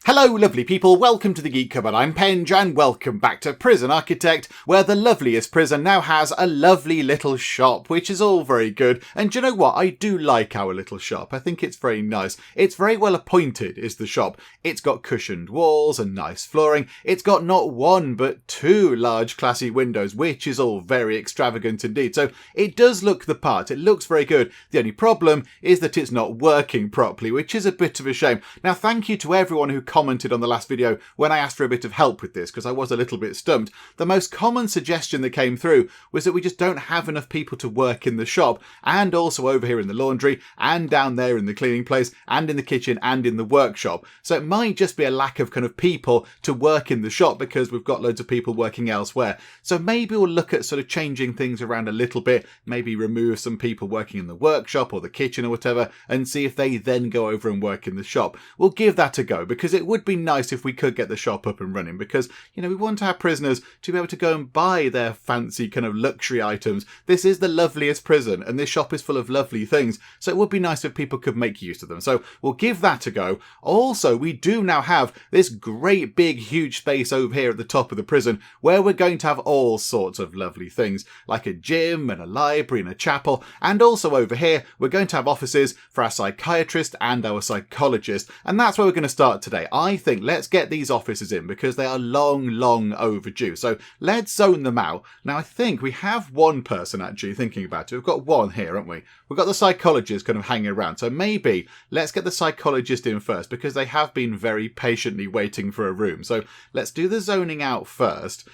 Hello lovely people, welcome to the Geek Cupboard. I'm Penge and welcome back to Prison Architect, where the loveliest prison now has a lovely little shop, which is all very good. And do you know what? I do like our little shop. I think it's very nice. It's very well appointed, is the shop. It's got cushioned walls and nice flooring. It's got not one but two large classy windows, which is all very extravagant indeed. So it does look the part. It looks very good. The only problem is that it's not working properly, which is a bit of a shame. Now, thank you to everyone who commented on the last video when I asked for a bit of help with this, because I was a little bit stumped. The most common suggestion that came through was that we just don't have enough people to work in the shop, and also over here in the laundry, and down there in the cleaning place, and in the kitchen, and in the workshop. So it might just be a lack of kind of people to work in the shop because we've got loads of people working elsewhere. So maybe we'll look at sort of changing things around a little bit, maybe remove some people working in the workshop or the kitchen or whatever, and see if they then go over and work in the shop. We'll give that a go, because it would be nice if we could get the shop up and running, because, you know, we want our prisoners to be able to go and buy their fancy kind of luxury items. This is the loveliest prison, and this shop is full of lovely things, so it would be nice if people could make use of them. So we'll give that a go. Also, we do now have this great big huge space over here at the top of the prison where we're going to have all sorts of lovely things, like a gym and a library and a chapel, and also over here we're going to have offices for our psychiatrist and our psychologist, and that's where we're going to start today. I think let's get these offices in because they are long overdue. So let's zone them out. Now I think we have one person actually thinking about it. We've got one here, haven't we? We've got the psychologist kind of hanging around. So maybe let's get the psychologist in first because they have been very patiently waiting for a room. So let's do the zoning out first.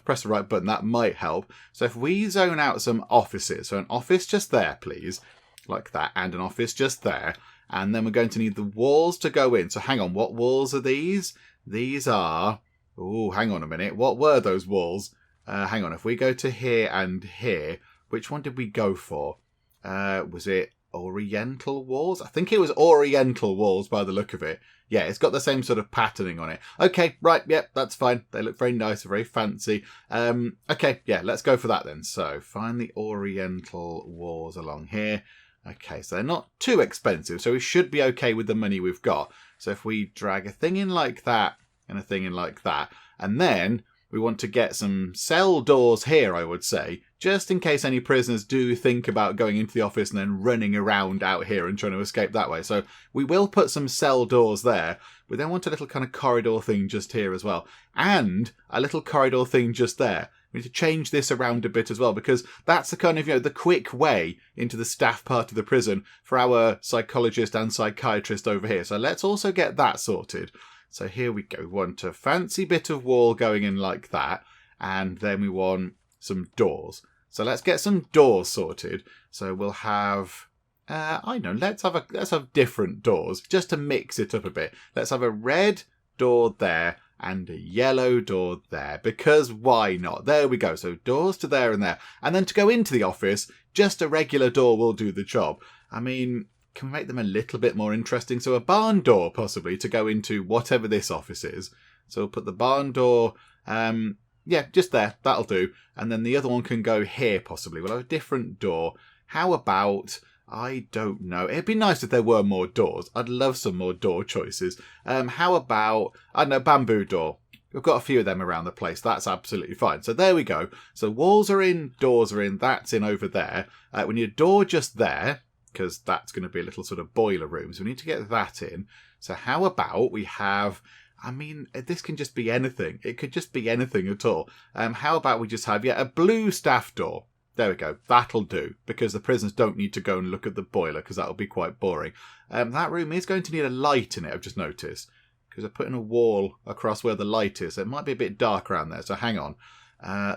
Press the right button, that might help. So if we zone out some offices, so an office just there, please, like that, and an office just there. And then we're going to need the walls to go in. So hang on, what walls are these? These are... Oh, hang on a minute. What were those walls? Hang on, if we go to here and here, which one did we go for? Was it Oriental walls? I think it was Oriental walls by the look of it. Yeah, it's got the same sort of patterning on it. Okay, right, yep, that's fine. They look very nice, very fancy. Okay, yeah, let's go for that then. So find the Oriental walls along here. Okay, so they're not too expensive, so we should be okay with the money we've got. So if we drag a thing in like that and a thing in like that, and then we want to get some cell doors here, I would say, just in case any prisoners do think about going into the office and then running around out here and trying to escape that way. So we will put some cell doors there. We then want a little kind of corridor thing just here as well, and a little corridor thing just there. We need to change this around a bit as well, because that's the kind of, the quick way into the staff part of the prison for our psychologist and psychiatrist over here. So let's also get that sorted. So here we go. We want a fancy bit of wall going in like that, and then we want some doors. So let's get some doors sorted. So we'll have... let's have different doors, just to mix it up a bit. Let's have a red door there, and a yellow door there, because why not? There we go. So doors to there and there. And then to go into the office, just a regular door will do the job. I mean, can we make them a little bit more interesting? So a barn door, possibly, to go into whatever this office is. So we'll put the barn door, yeah, just there. That'll do. And then the other one can go here, possibly. We'll have a different door. How about... I don't know. It'd be nice if there were more doors. I'd love some more door choices. How about, I don't know, bamboo door? We've got a few of them around the place. That's absolutely fine. So there we go. So walls are in, doors are in, that's in over there. We need a door just there, because that's going to be a little sort of boiler room. So we need to get that in. So how about we have... I mean, this can just be anything. It could just be anything at all. How about we just have, a blue staff door? There we go. That'll do, because the prisoners don't need to go and look at the boiler, because that'll be quite boring. That room is going to need a light in it, I've just noticed, because they're putting a wall across where the light is. So it might be a bit dark around there, so hang on.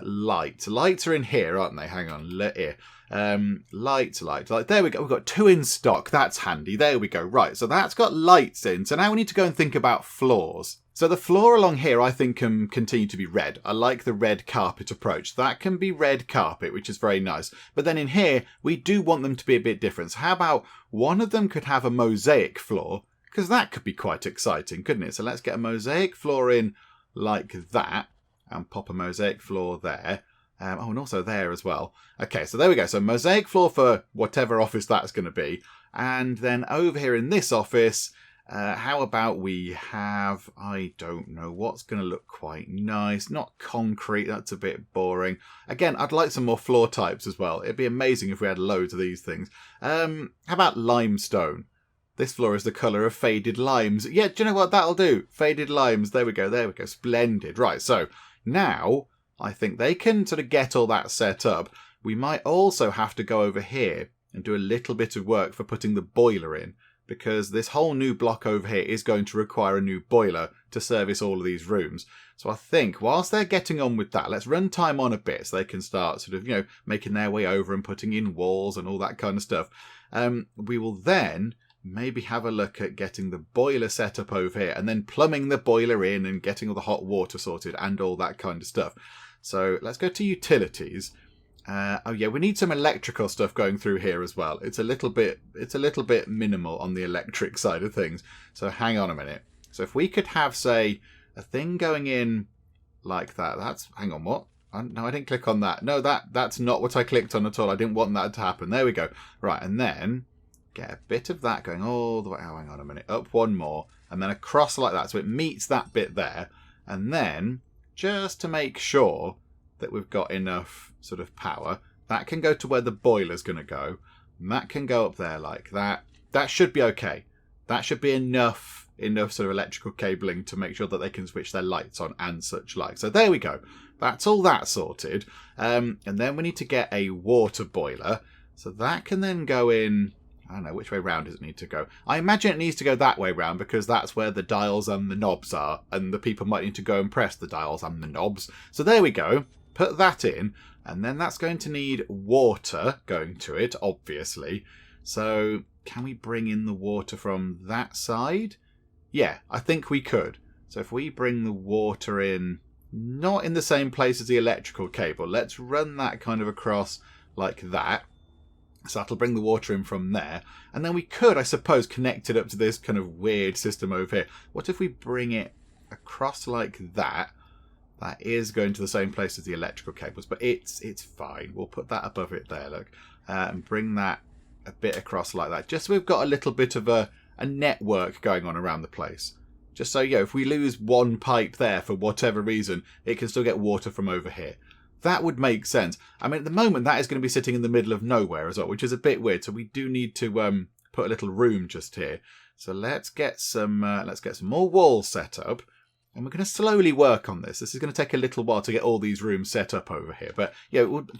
Light. Lights are in here, aren't they? Hang on. Here. Light. There we go. We've got two in stock. That's handy. There we go. Right, so that's got lights in. So now we need to go and think about floors. So the floor along here, I think, can continue to be red. I like the red carpet approach. That can be red carpet, which is very nice. But then in here, we do want them to be a bit different. So how about one of them could have a mosaic floor? Because that could be quite exciting, couldn't it? So let's get a mosaic floor in like that and pop a mosaic floor there. And also there as well. Okay, so there we go. So mosaic floor for whatever office that's going to be. And then over here in this office... How about we have, I don't know, what's going to look quite nice. Not concrete, that's a bit boring. Again, I'd like some more floor types as well. It'd be amazing if we had loads of these things. How about limestone? This floor is the colour of faded limes. Yeah, do you know what? That'll do. Faded limes. There we go. There we go. Splendid. Right, so now I think they can sort of get all that set up. We might also have to go over here and do a little bit of work for putting the boiler in, because this whole new block over here is going to require a new boiler to service all of these rooms. So I think whilst they're getting on with that, let's run time on a bit so they can start sort of, making their way over and putting in walls and all that kind of stuff. We will then maybe have a look at getting the boiler set up over here and then plumbing the boiler in and getting all the hot water sorted and all that kind of stuff. So let's go to utilities. Oh yeah, we need some electrical stuff going through here as well. It's a little bit minimal on the electric side of things. So hang on a minute. So if we could have, say, a thing going in like that. Hang on, what? No, I didn't click on that. No, that's not what I clicked on at all. I didn't want that to happen. There we go. Right, and then get a bit of that going all the way. Oh, hang on a minute. Up one more, and then across like that. So it meets that bit there. And then, just to make sure that we've got enough sort of power, that can go to where the boiler's going to go, and that can go up there like that. That should be okay. That should be enough sort of electrical cabling to make sure that they can switch their lights on and such like. So there we go. That's all that sorted. And then we need to get a water boiler. So that can then go in, I don't know, which way round does it need to go? I imagine it needs to go that way round because that's where the dials and the knobs are, and the people might need to go and press the dials and the knobs. So there we go. Put that in, and then that's going to need water going to it, obviously. So can we bring in the water from that side? Yeah, I think we could. So if we bring the water in, not in the same place as the electrical cable, let's run that kind of across like that. So that'll bring the water in from there. And then we could, I suppose, connect it up to this kind of weird system over here. What if we bring it across like that? That is going to the same place as the electrical cables, but it's fine. We'll put that above it there, look. And bring that a bit across like that. Just so we've got a little bit of a network going on around the place. Just so, if we lose one pipe there for whatever reason, it can still get water from over here. That would make sense. I mean, at the moment, that is going to be sitting in the middle of nowhere as well, which is a bit weird. So we do need to put a little room just here. So let's get some more walls set up. And we're going to slowly work on this. This is going to take a little while to get all these rooms set up over here. But,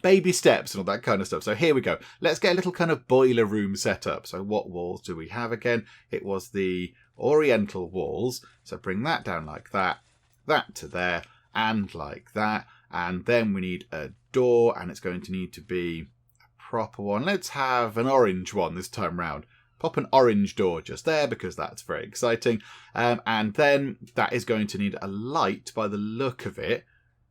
baby steps and all that kind of stuff. So here we go. Let's get a little kind of boiler room set up. So what walls do we have again? It was the oriental walls. So bring that down like that. That to there. And like that. And then we need a door. And it's going to need to be a proper one. Let's have an orange one this time round. Pop an orange door just there because that's very exciting. And then that is going to need a light by the look of it,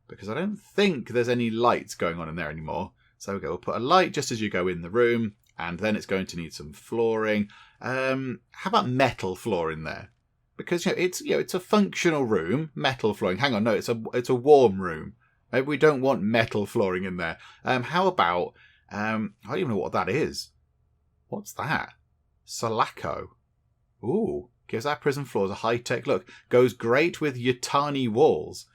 because I don't think there's any lights going on in there anymore. So we'll put a light just as you go in the room, and then it's going to need some flooring. How about metal floor in there? Because it's a functional room, metal flooring. Hang on, no, it's a warm room. Maybe we don't want metal flooring in there. How about I don't even know what that is. What's that? Sulaco. Ooh, gives our prison floors a high-tech look. Goes great with Yutani walls.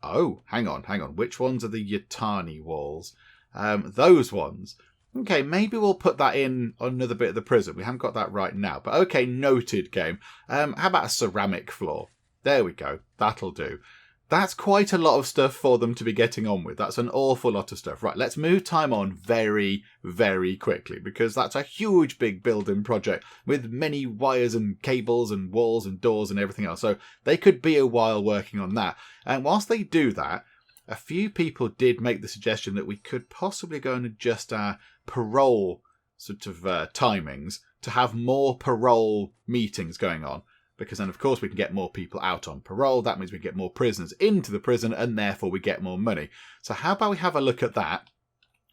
Oh, hang on. Which ones are the Yutani walls? Those ones. Okay, maybe we'll put that in on another bit of the prison. We haven't got that right now. But okay, noted, game. How about a ceramic floor? There we go. That'll do. That's quite a lot of stuff for them to be getting on with. That's an awful lot of stuff. Right, let's move time on very, very quickly, because that's a huge big building project with many wires and cables and walls and doors and everything else. So they could be a while working on that. And whilst they do that, a few people did make the suggestion that we could possibly go and adjust our parole sort of timings to have more parole meetings going on. Because then, of course, we can get more people out on parole. That means we get more prisoners into the prison, and therefore we get more money. So how about we have a look at that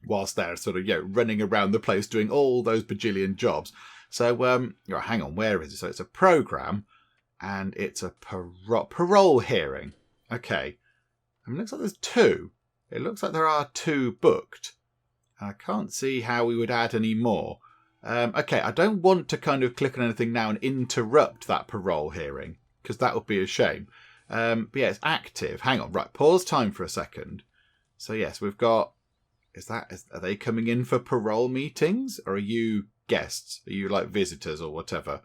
whilst they're sort of, running around the place doing all those bajillion jobs. So, hang on, where is it? So it's a program, and it's a parole hearing. Okay. I mean, it looks like there's two. It looks like there are two booked. I can't see how we would add any more. Okay, I don't want to kind of click on anything now and interrupt that parole hearing, because that would be a shame. But yeah, it's active. Hang on, right, pause time for a second. So yes, we've got... Are they coming in for parole meetings? Or are you guests? Are you like visitors or whatever?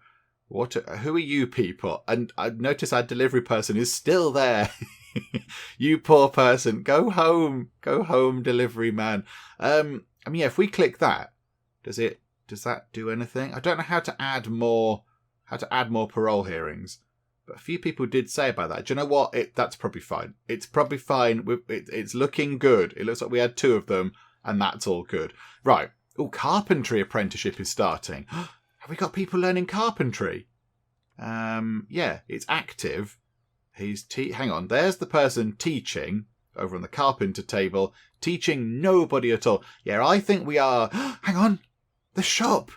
Who are you people? And I notice our delivery person is still there. You poor person. Go home. Go home, delivery man. I mean, yeah, if we click that, does that do anything? I don't know how to add more parole hearings. But a few people did say about that. Do you know what? That's probably fine. It's probably fine. It's looking good. It looks like we had 2 of them, and that's all good. Right. Oh, carpentry apprenticeship is starting. Have we got people learning carpentry? Yeah, it's active. Hang on. There's the person teaching over on the carpenter table, teaching nobody at all. Yeah, I think we are. Hang on. The shop.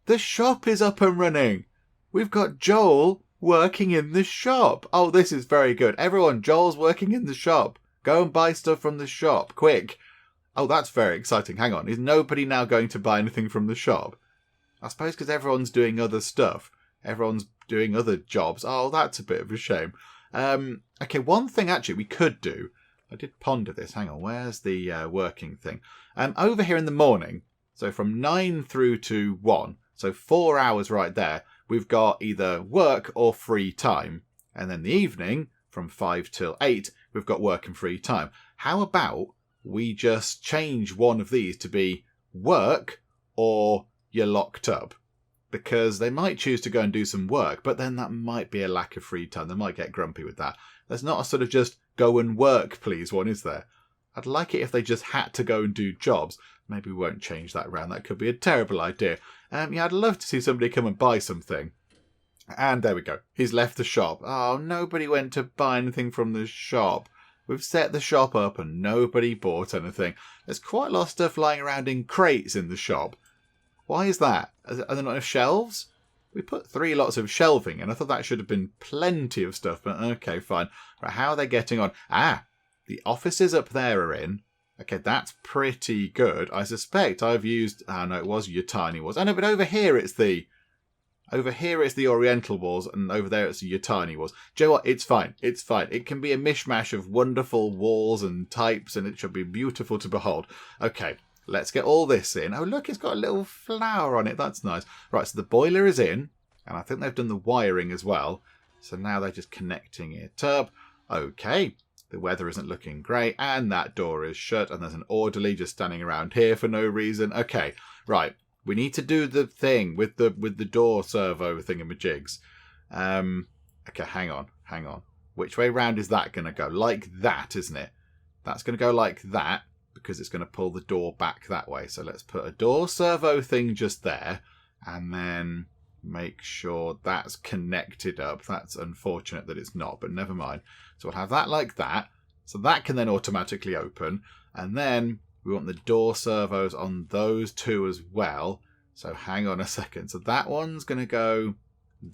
The shop is up and running. We've got Joel working in the shop. Oh, this is very good. Everyone, Joel's working in the shop. Go and buy stuff from the shop, quick. Oh, that's very exciting. Hang on. Is nobody now going to buy anything from the shop? I suppose because everyone's doing other stuff. Everyone's doing other jobs. Oh, that's a bit of a shame. Okay, one thing actually we could do. I did ponder this. Hang on. Where's the working thing? Over here in the morning. So from 9 through to 1. So 4 hours right there. We've got either work or free time. And then the evening, from 5 till 8, we've got work and free time. How about we just change one of these to be work or you're locked up? Because they might choose to go and do some work, but then that might be a lack of free time. They might get grumpy with that. There's not a sort of just go and work, please one, is there? I'd like it if they just had to go and do jobs. Maybe we won't change that around. That could be a terrible idea. Yeah, I'd love to see somebody come and buy something. And there we go. He's left the shop. Oh, nobody went to buy anything from the shop. We've set the shop up and nobody bought anything. There's quite a lot of stuff lying around in crates in the shop. Why is that? Are there not enough shelves? We put 3 lots of shelving and I thought that should have been plenty of stuff. But okay, fine. Right, how are they getting on? The offices up there are in. Okay, that's pretty good. I suspect I've used... Oh, no, it was your tiny walls. Oh, no, but over here it's the Oriental walls, and over there it's your tiny walls. Do you know what? It's fine. It's fine. It can be a mishmash of wonderful walls and types, and it should be beautiful to behold. Okay, let's get all this in. Oh, look, it's got a little flower on it. That's nice. Right, so the boiler is in, and I think they've done the wiring as well. So now they're just connecting it up. Okay. The weather isn't looking great, and that door is shut, and there's an orderly just standing around here for no reason. Okay, right. We need to do the thing with the door servo thingamajigs. Okay, hang on. Which way round is that going to go? Like that, isn't it? That's going to go like that, because it's going to pull the door back that way. So let's put a door servo thing just there, and then make sure that's connected up. That's unfortunate that it's not, but never mind. So we'll have that like that. So that can then automatically open. And then we want the door servos on those 2 as well. So hang on a second. So that one's going to go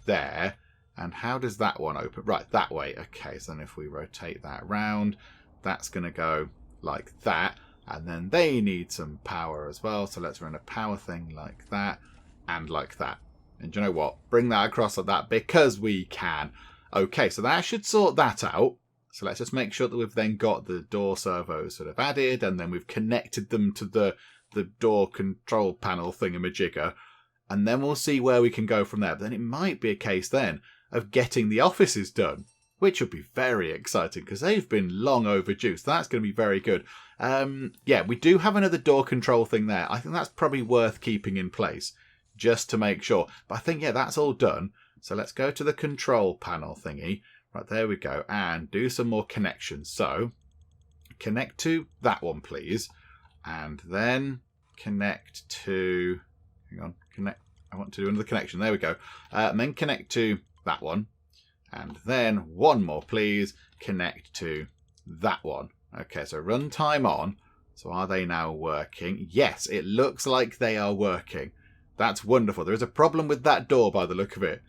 there. And how does that one open? Right, that way. Okay, so then if we rotate that round, that's going to go like that. And then they need some power as well. So let's run a power thing like that and like that. And do you know what? Bring that across like that because we can. Okay, so that should sort that out. So let's just make sure that we've then got the door servos sort of added, and then we've connected them to the door control panel thingamajigger. And then we'll see where we can go from there. But then it might be a case then of getting the offices done, which will be very exciting because they've been long overdue. So that's going to be very good. Yeah, we do have another door control thing there. I think that's probably worth keeping in place just to make sure. But I think, yeah, that's all done. So let's go to the control panel thingy. Right, there we go. And do some more connections. So connect to that one, please. And then connect to... Hang on. Connect. I want to do another connection. There we go. And then connect to that one. And then one more, please. Connect to that one. Okay, so run time on. So are they now working? Yes, it looks like they are working. That's wonderful. There is a problem with that door by the look of it.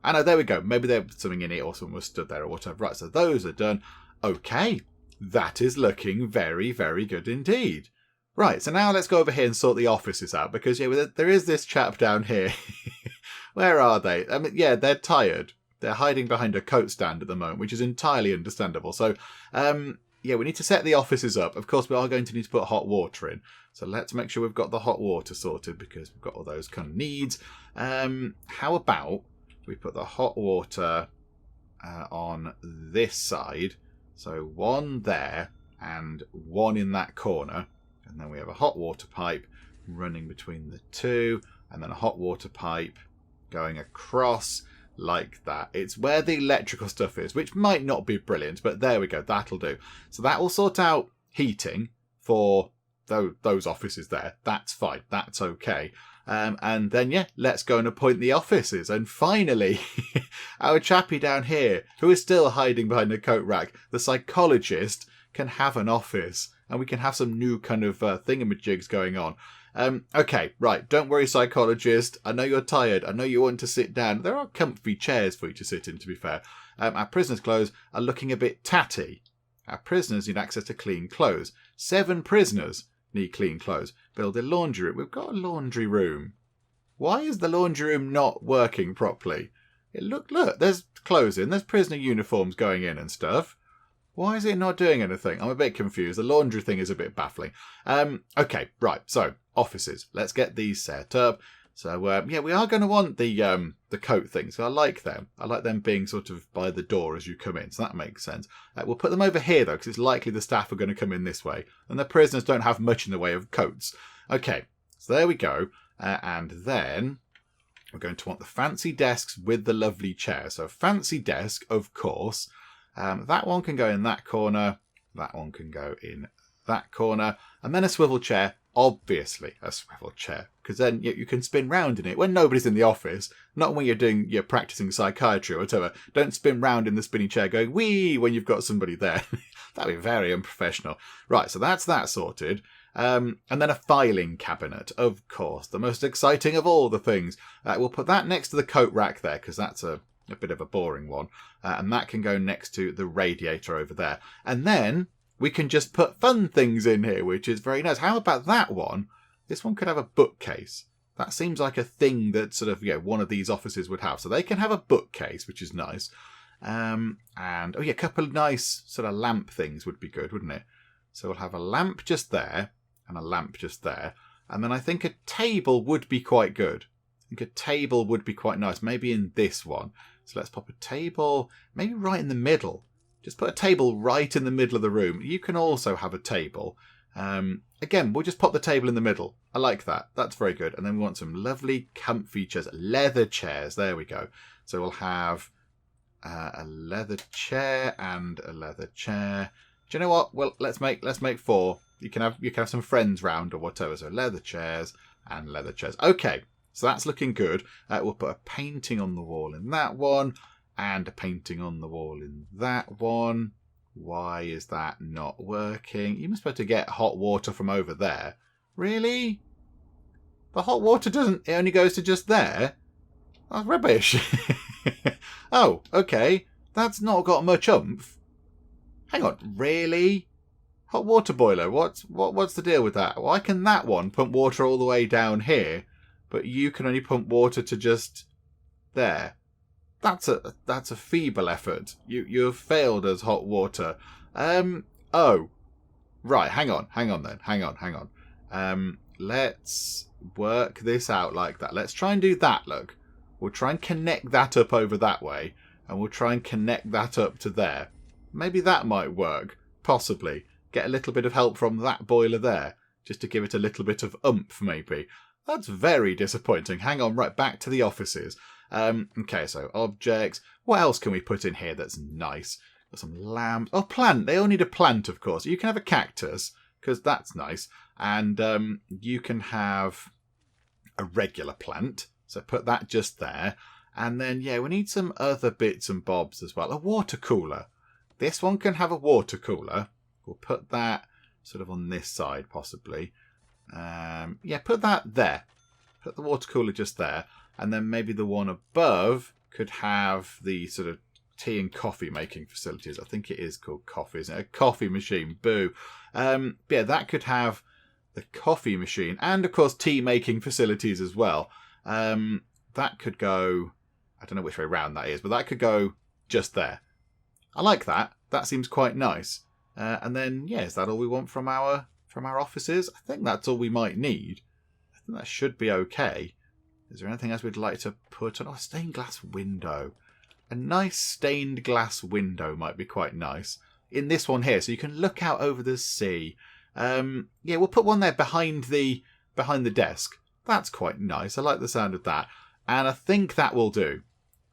I know, there we go. Maybe there was something in it or someone was stood there or whatever. Right, so those are done. Okay, that is looking very, very good indeed. Right, so now let's go over here and sort the offices out, because there is this chap down here. Where are they? I mean, yeah, they're tired. They're hiding behind a coat stand at the moment, which is entirely understandable. So, yeah, we need to set the offices up. Of course, we are going to need to put hot water in. So let's make sure we've got the hot water sorted, because we've got all those kind of needs. How about we put the hot water on this side? So one there and one in that corner. And then we have a hot water pipe running between the two, and then a hot water pipe going across like that. It's where the electrical stuff is, which might not be brilliant, but there we go. That'll do. So that will sort out heating for those offices there. That's fine. That's okay. And then, yeah, let's go and appoint the offices. And finally, our chappie down here, who is still hiding behind a coat rack, the psychologist, can have an office. And we can have some new kind of thingamajigs going on. Okay, right. Don't worry, psychologist. I know you're tired. I know you want to sit down. There are comfy chairs for you to sit in, to be fair. Our prisoners' clothes are looking a bit tatty. Our prisoners need access to clean clothes. 7 prisoners need clean clothes. Build a laundry room. We've got a laundry room. Why is the laundry room not working properly? Look, there's clothes in. There's prisoner uniforms going in and stuff. Why is it not doing anything? I'm a bit confused. The laundry thing is a bit baffling. Okay, right. So, offices. Let's get these set up. So, yeah, we are going to want the coat things. So I like them. I like them being sort of by the door as you come in. So that makes sense. We'll put them over here, though, because it's likely the staff are going to come in this way. And the prisoners don't have much in the way of coats. Okay, so there we go. And then we're going to want the fancy desks with the lovely chairs. So, fancy desk, of course. That one can go in that corner. That one can go in that corner. And then a swivel chair. Obviously, a swivel chair. Because then you can spin round in it when nobody's in the office. Not when you're practicing psychiatry or whatever. Don't spin round in the spinny chair going, wee, when you've got somebody there. That'd be very unprofessional. Right, so that's that sorted. And then a filing cabinet, of course. The most exciting of all the things. We'll put that next to the coat rack there, because that's a bit of a boring one. And that can go next to the radiator over there. And then we can just put fun things in here, which is very nice. How about that one? This one could have a bookcase. That seems like a thing that sort of, one of these offices would have. So they can have a bookcase, which is nice. And, oh yeah, a couple of nice sort of lamp things would be good, wouldn't it? So we'll have a lamp just there and a lamp just there. And then I think a table would be quite good. I think a table would be quite nice. Maybe in this one. So let's pop a table, maybe right in the middle. Just put a table right in the middle of the room. You can also have a table. Again, we'll just pop the table in the middle. I like that. That's very good. And then we want some lovely comfy chairs. Leather chairs. There we go. So we'll have a leather chair and a leather chair. Do you know what? Well, let's make 4. You can have some friends round or whatever. So leather chairs and leather chairs. Okay. So that's looking good. We'll put a painting on the wall in that one. And a painting on the wall in that one. Why is that not working? You must be able to get hot water from over there. Really? The hot water doesn't... It only goes to just there? That's rubbish. Oh, okay. That's not got much oomph. Hang on. Really? Hot water boiler. What's the deal with that? Why can that one pump water all the way down here, but you can only pump water to just there? That's a feeble effort. You have failed as hot water. Oh. Right, hang on then. Hang on. Let's work this out like that. Let's try and do that, look. We'll try and connect that up over that way. And we'll try and connect that up to there. Maybe that might work. Possibly. Get a little bit of help from that boiler there. Just to give it a little bit of oomph, maybe. That's very disappointing. Hang on, right, back to the offices. Okay, so objects. What else can we put in here that's nice? Got some lamps. Oh, plant. They all need a plant, of course. You can have a cactus, because that's nice. And you can have a regular plant. So put that just there. And then, yeah, we need some other bits and bobs as well. A water cooler. This one can have a water cooler. We'll put that sort of on this side, possibly. Yeah, put that there. Put the water cooler just there. And then maybe the one above could have the sort of tea and coffee making facilities. I think it is called coffee, isn't it? A coffee machine. Boo. Yeah, that could have the coffee machine, and of course tea making facilities as well. That could go, I don't know which way round that is, but that could go just there. I like that. That seems quite nice. And then, yeah, is that all we want from our offices? I think that's all we might need. I think that should be okay. Is there anything else we'd like to put on? Oh, a stained glass window. A nice stained glass window might be quite nice. In this one here, so you can look out over the sea. Yeah, we'll put one there behind the desk. That's quite nice. I like the sound of that. And I think that will do.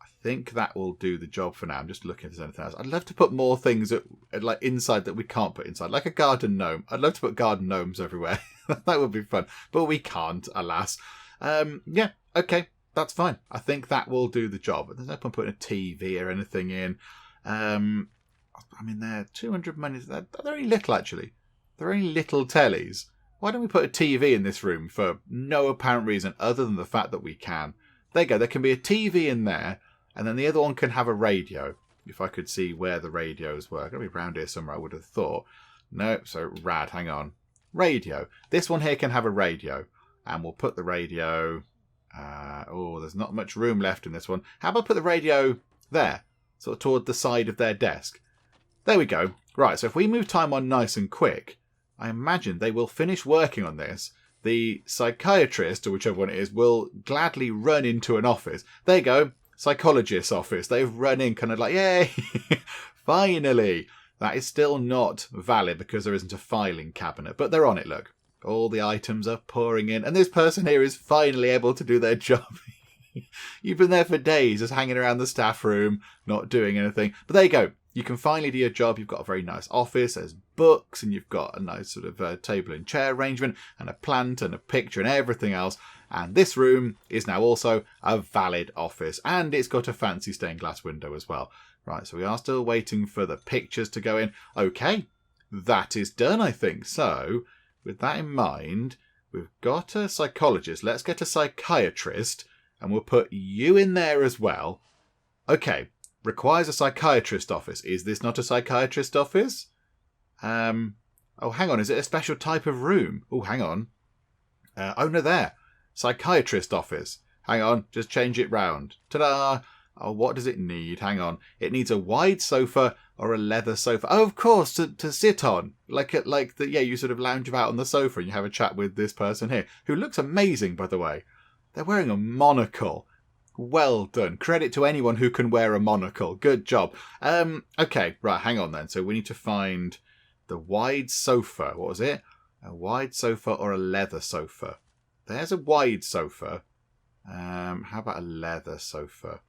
I think that will do the job for now. I'm just looking if there's anything else. I'd love to put more things like inside that we can't put inside, like a garden gnome. I'd love to put garden gnomes everywhere. That would be fun, but we can't, alas. Yeah, okay, that's fine. I think that will do the job. There's no point putting a TV or anything in. I mean, they're 200 money. They're very little, actually. They're only little tellies. Why don't we put a TV in this room for no apparent reason other than the fact that we can? There you go. There can be a TV in there, and then the other one can have a radio. If I could see where the radios were. Got to be around here somewhere, I would have thought. No, so rad, hang on. Radio. This one here can have a radio. And we'll put the radio... there's not much room left in this one. How about put the radio there? Sort of toward the side of their desk. There we go. Right, so if we move time on nice and quick, I imagine they will finish working on this. The psychiatrist, or whichever one it is, will gladly run into an office. There you go. Psychologist's office. They've run in kind of like, yay! Finally! That is still not valid because there isn't a filing cabinet. But they're on it, look. All the items are pouring in. And this person here is finally able to do their job. You've been there for days just hanging around the staff room, not doing anything. But there you go. You can finally do your job. You've got a very nice office. There's books and you've got a nice sort of table and chair arrangement and a plant and a picture and everything else. And this room is now also a valid office. And it's got a fancy stained glass window as well. Right, so we are still waiting for the pictures to go in. Okay, that is done, I think. So, with that in mind, we've got a psychologist. Let's get a psychiatrist. And we'll put you in there as well. Okay. Requires a psychiatrist office. Is this not a psychiatrist office? Oh, hang on. Is it a special type of room? Oh, hang on. Oh, no, there. Psychiatrist office. Hang on. Just change it round. Ta-da! Oh, what does it need? Hang on. It needs a wide sofa or a leather sofa. Oh, of course, to sit on. You sort of lounge about on the sofa and you have a chat with this person here, who looks amazing, by the way. They're wearing a monocle. Well done. Credit to anyone who can wear a monocle. Good job. Okay, right, hang on then. So we need to find the wide sofa. What was it? A wide sofa or a leather sofa? There's a wide sofa. How about a leather sofa?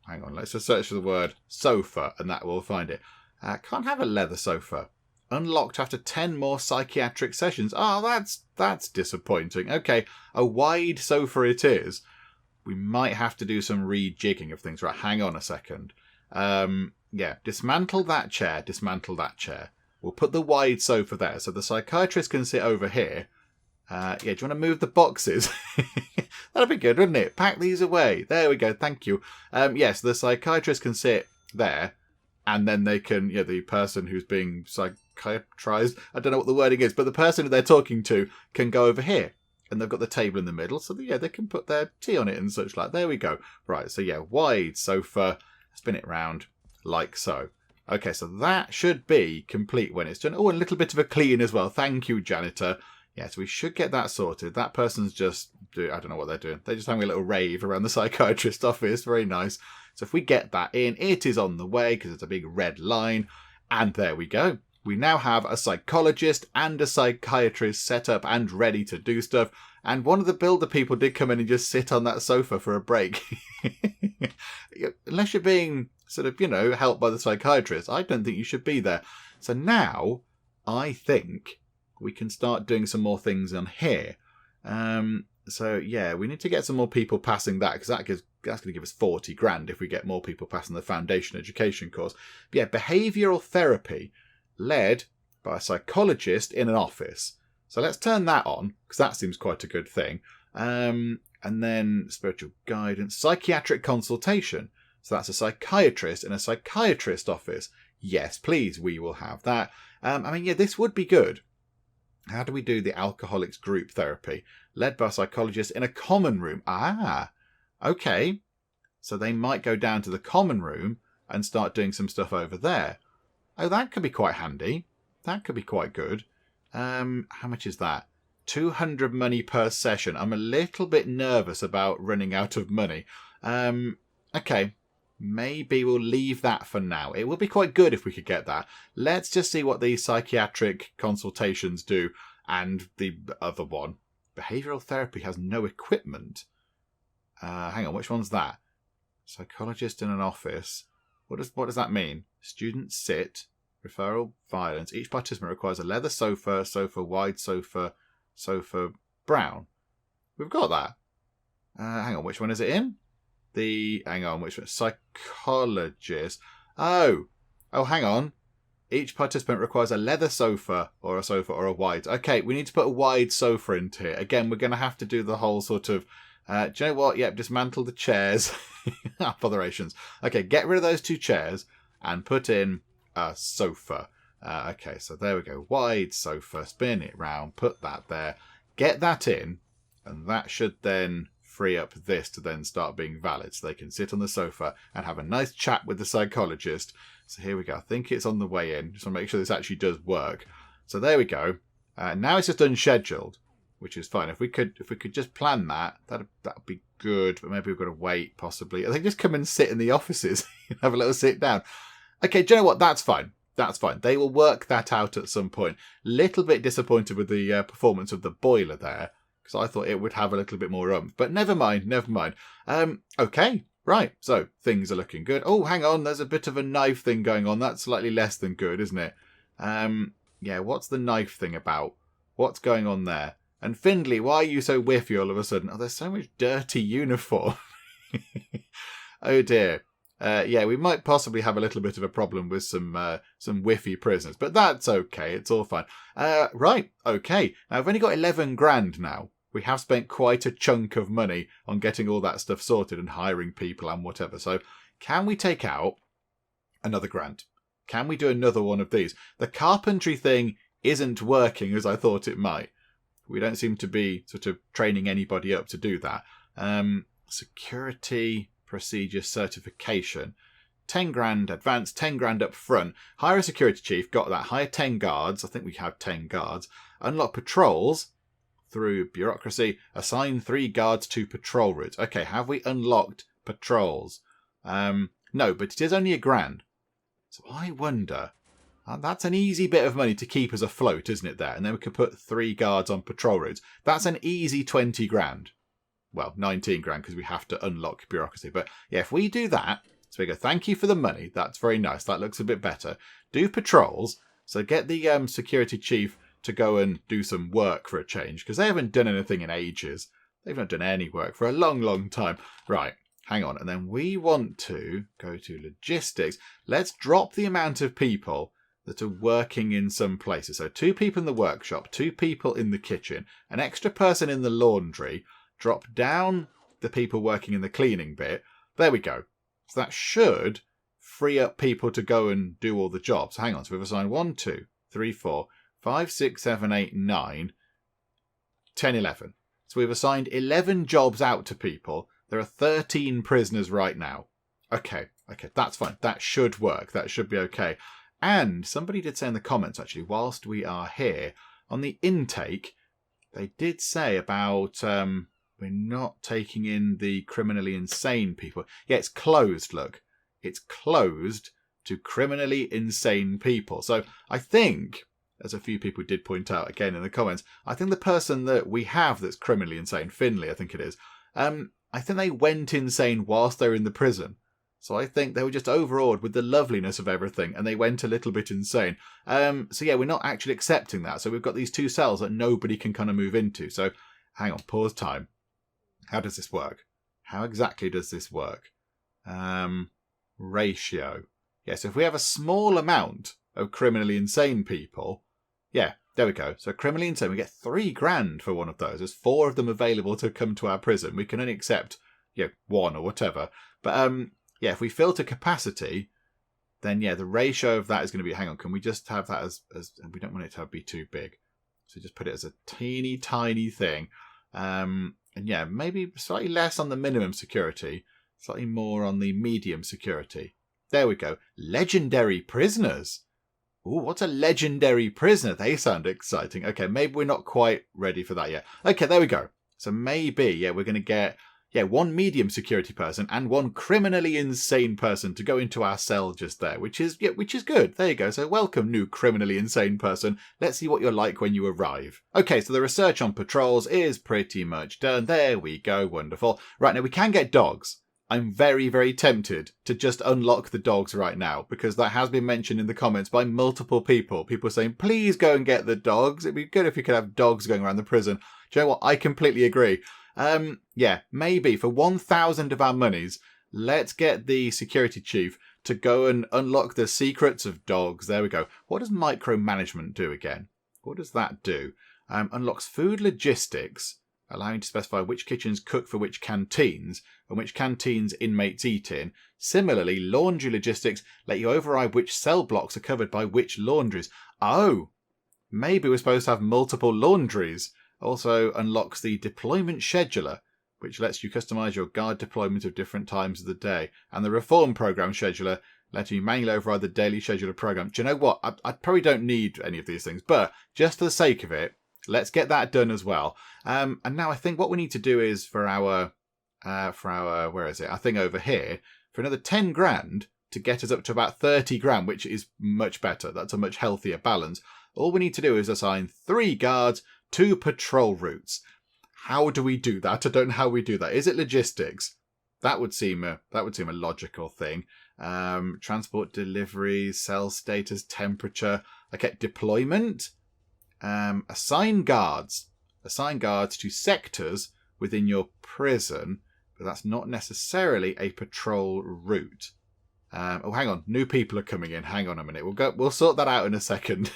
Hang on, let's just search for the word sofa and that will find it. Can't have a leather sofa. Unlocked after 10 more psychiatric sessions. Oh, that's disappointing. Okay, a wide sofa it is. We might have to do some rejigging of things. Right, hang on a second. Yeah, dismantle that chair, dismantle that chair. We'll put the wide sofa there so the psychiatrist can sit over here. Yeah, do you want to move the boxes? That'd be good, wouldn't it? Pack these away. There we go, thank you. Yes, the psychiatrist can sit there. And then they can, the person who's being psychiatrized, I don't know what the wording is, but the person who they're talking to can go over here. And they've got the table in the middle, so they can put their tea on it and such like. There we go. Right, so yeah, wide sofa, spin it round like so. Okay, so that should be complete when it's done. Oh, and a little bit of a clean as well. Thank you, janitor. Yes, we should get that sorted. That person's just, I don't know what they're doing. They're just having a little rave around the psychiatrist office. Very nice. So if we get that in, it is on the way because it's a big red line. And there we go. We now have a psychologist and a psychiatrist set up and ready to do stuff. And one of the builder people did come in and just sit on that sofa for a break. Unless you're being sort of, helped by the psychiatrist, I don't think you should be there. So now, I think we can start doing some more things on here. So yeah, we need to get some more people passing that because that's going to give us 40 grand if we get more people passing the foundation education course. But yeah, behavioural therapy led by a psychologist in an office. So let's turn that on because that seems quite a good thing. And then spiritual guidance, psychiatric consultation. So that's a psychiatrist in a psychiatrist office. Yes, please, we will have that. This would be good. How do we do the alcoholics group therapy? Led by a psychologist in a common room. Ah, okay. So they might go down to the common room and start doing some stuff over there. Oh, that could be quite handy. That could be quite good. How much is that? 200 money per session. I'm a little bit nervous about running out of money. Okay. Maybe we'll leave that for now. It would be quite good if we could get that. Let's just see what the psychiatric consultations do. And the other one. Behavioural therapy has no equipment. Hang on, which one's that? Psychologist in an office. What does that mean? Students sit. Referral violence. Each participant requires a leather sofa, wide sofa, brown. We've got that. Hang on, which one is it in? Which one? Psychologist. Oh, hang on. Each participant requires a leather sofa or a wide. Okay, we need to put a wide sofa into here. Again, we're going to have to do the whole sort of, do you know what? Yep, dismantle the chairs. Botherations. Okay, get rid of those 2 chairs and put in a sofa. Okay, so there we go. Wide sofa, spin it round, put that there. Get that in, and that should then free up this to then start being valid. So they can sit on the sofa and have a nice chat with the psychologist. So here we go. I think it's on the way in. Just want to make sure this actually does work. So there we go. Now it's just unscheduled, which is fine. If we could just plan that would be good. But maybe we've got to wait, possibly. I think just come and sit in the offices and have a little sit down. Okay, do you know what? That's fine. That's fine. They will work that out at some point. Little bit disappointed with the performance of the boiler there, because I thought it would have a little bit more oomph. But never mind. Okay, right. So things are looking good. Oh, hang on. There's a bit of a knife thing going on. That's slightly less than good, isn't it? Yeah, what's the knife thing about? What's going on there? And Findlay, why are you so whiffy all of a sudden? Oh, there's so much dirty uniform. Oh dear. Yeah, we might possibly have a little bit of a problem with some whiffy prisoners, but that's okay. It's all fine. Right, okay. Now, I've only got 11 grand now. We have spent quite a chunk of money on getting all that stuff sorted and hiring people and whatever. So, can we take out another grant? Can we do another one of these? The carpentry thing isn't working as I thought it might. We don't seem to be sort of training anybody up to do that. Security procedure certification. 10 grand advance, 10 grand up front. Hire a security chief, got that. Hire 10 guards. I think we have 10 guards. Unlock patrols through bureaucracy. Assign 3 guards to patrol routes. Okay, have we unlocked patrols? No, but it is only a grand. So I wonder. That's an easy bit of money to keep us afloat, isn't it, there? And then we could put 3 guards on patrol routes. That's an easy 20 grand. Well, 19 grand because we have to unlock bureaucracy. But yeah, if we do that, so we go, thank you for the money. That's very nice. That looks a bit better. Do patrols. So get the security chief to go and do some work for a change because they haven't done anything in ages. They've not done any work for a long, long time. Right, hang on. And then we want to go to logistics. Let's drop the amount of people that are working in some places. So 2 people in the workshop, 2 people in the kitchen, an extra person in the laundry. Drop down the people working in the cleaning bit. There we go. So that should free up people to go and do all the jobs. Hang on. So we've assigned 1, 2, 3, 4, 5, 6, 7, 8, 9, 10, 11. So we've assigned 11 jobs out to people. There are 13 prisoners right now. Okay, that's fine. That should work. That should be okay. And somebody did say in the comments, actually, whilst we are here, on the intake, they did say about we're not taking in the criminally insane people. Yeah, it's closed, look. It's closed to criminally insane people. So I think, as a few people did point out again in the comments, I think the person that we have that's criminally insane, Finley, I think it is, I think they went insane whilst they were in the prison. So I think they were just overawed with the loveliness of everything and they went a little bit insane. So yeah, we're not actually accepting that. So we've got these 2 cells that nobody can kind of move into. So hang on, pause time. How does this work? How exactly does this work? Ratio. Yeah, so if we have a small amount of criminally insane people, yeah, there we go. So criminally insane, we get 3 grand for one of those. There's 4 of them available to come to our prison. We can only accept, 1 or whatever. But yeah, if we filter capacity, then yeah, the ratio of that is going to be, hang on, can we just have that as we don't want it to be too big. So just put it as a teeny tiny thing. And yeah, maybe slightly less on the minimum security, slightly more on the medium security. There we go. Legendary prisoners. Ooh, what's a legendary prisoner? They sound exciting. Okay, maybe we're not quite ready for that yet. Okay, there we go. So maybe, yeah, we're going to get, one medium security person and one criminally insane person to go into our cell just there, which is good. There you go. So welcome, new criminally insane person. Let's see what you're like when you arrive. Okay, so the research on patrols is pretty much done. There we go. Wonderful. Right, now we can get dogs. I'm very, very tempted to just unlock the dogs right now because that has been mentioned in the comments by multiple people. People saying, please go and get the dogs. It'd be good if you could have dogs going around the prison. Do you know what? I completely agree. Yeah, maybe for 1,000 of our monies, let's get the security chief to go and unlock the secrets of dogs. There we go. What does micromanagement do again? What does that do? Unlocks food logistics, allowing to specify which kitchens cook for which canteens and which canteens inmates eat in. Similarly, laundry logistics let you override which cell blocks are covered by which laundries. Oh, maybe we're supposed to have multiple laundries. Also unlocks the deployment scheduler, which lets you customize your guard deployment of different times of the day. And the reform program scheduler letting you manually override the daily scheduler program. Do you know what? I probably don't need any of these things, but just for the sake of it, let's get that done as well. And now I think what we need to do is for our where is it? I think over here, for another 10 grand to get us up to about 30 grand, which is much better. That's a much healthier balance. All we need to do is assign 3 guards, 2 patrol routes. How do we do that? I don't know how we do that. Is it logistics? That would seem a logical thing. Transport deliveries, cell status, temperature. Okay, deployment. Assign guards. Assign guards to sectors within your prison, but that's not necessarily a patrol route. Oh, hang on. New people are coming in. Hang on a minute. We'll sort that out in a second.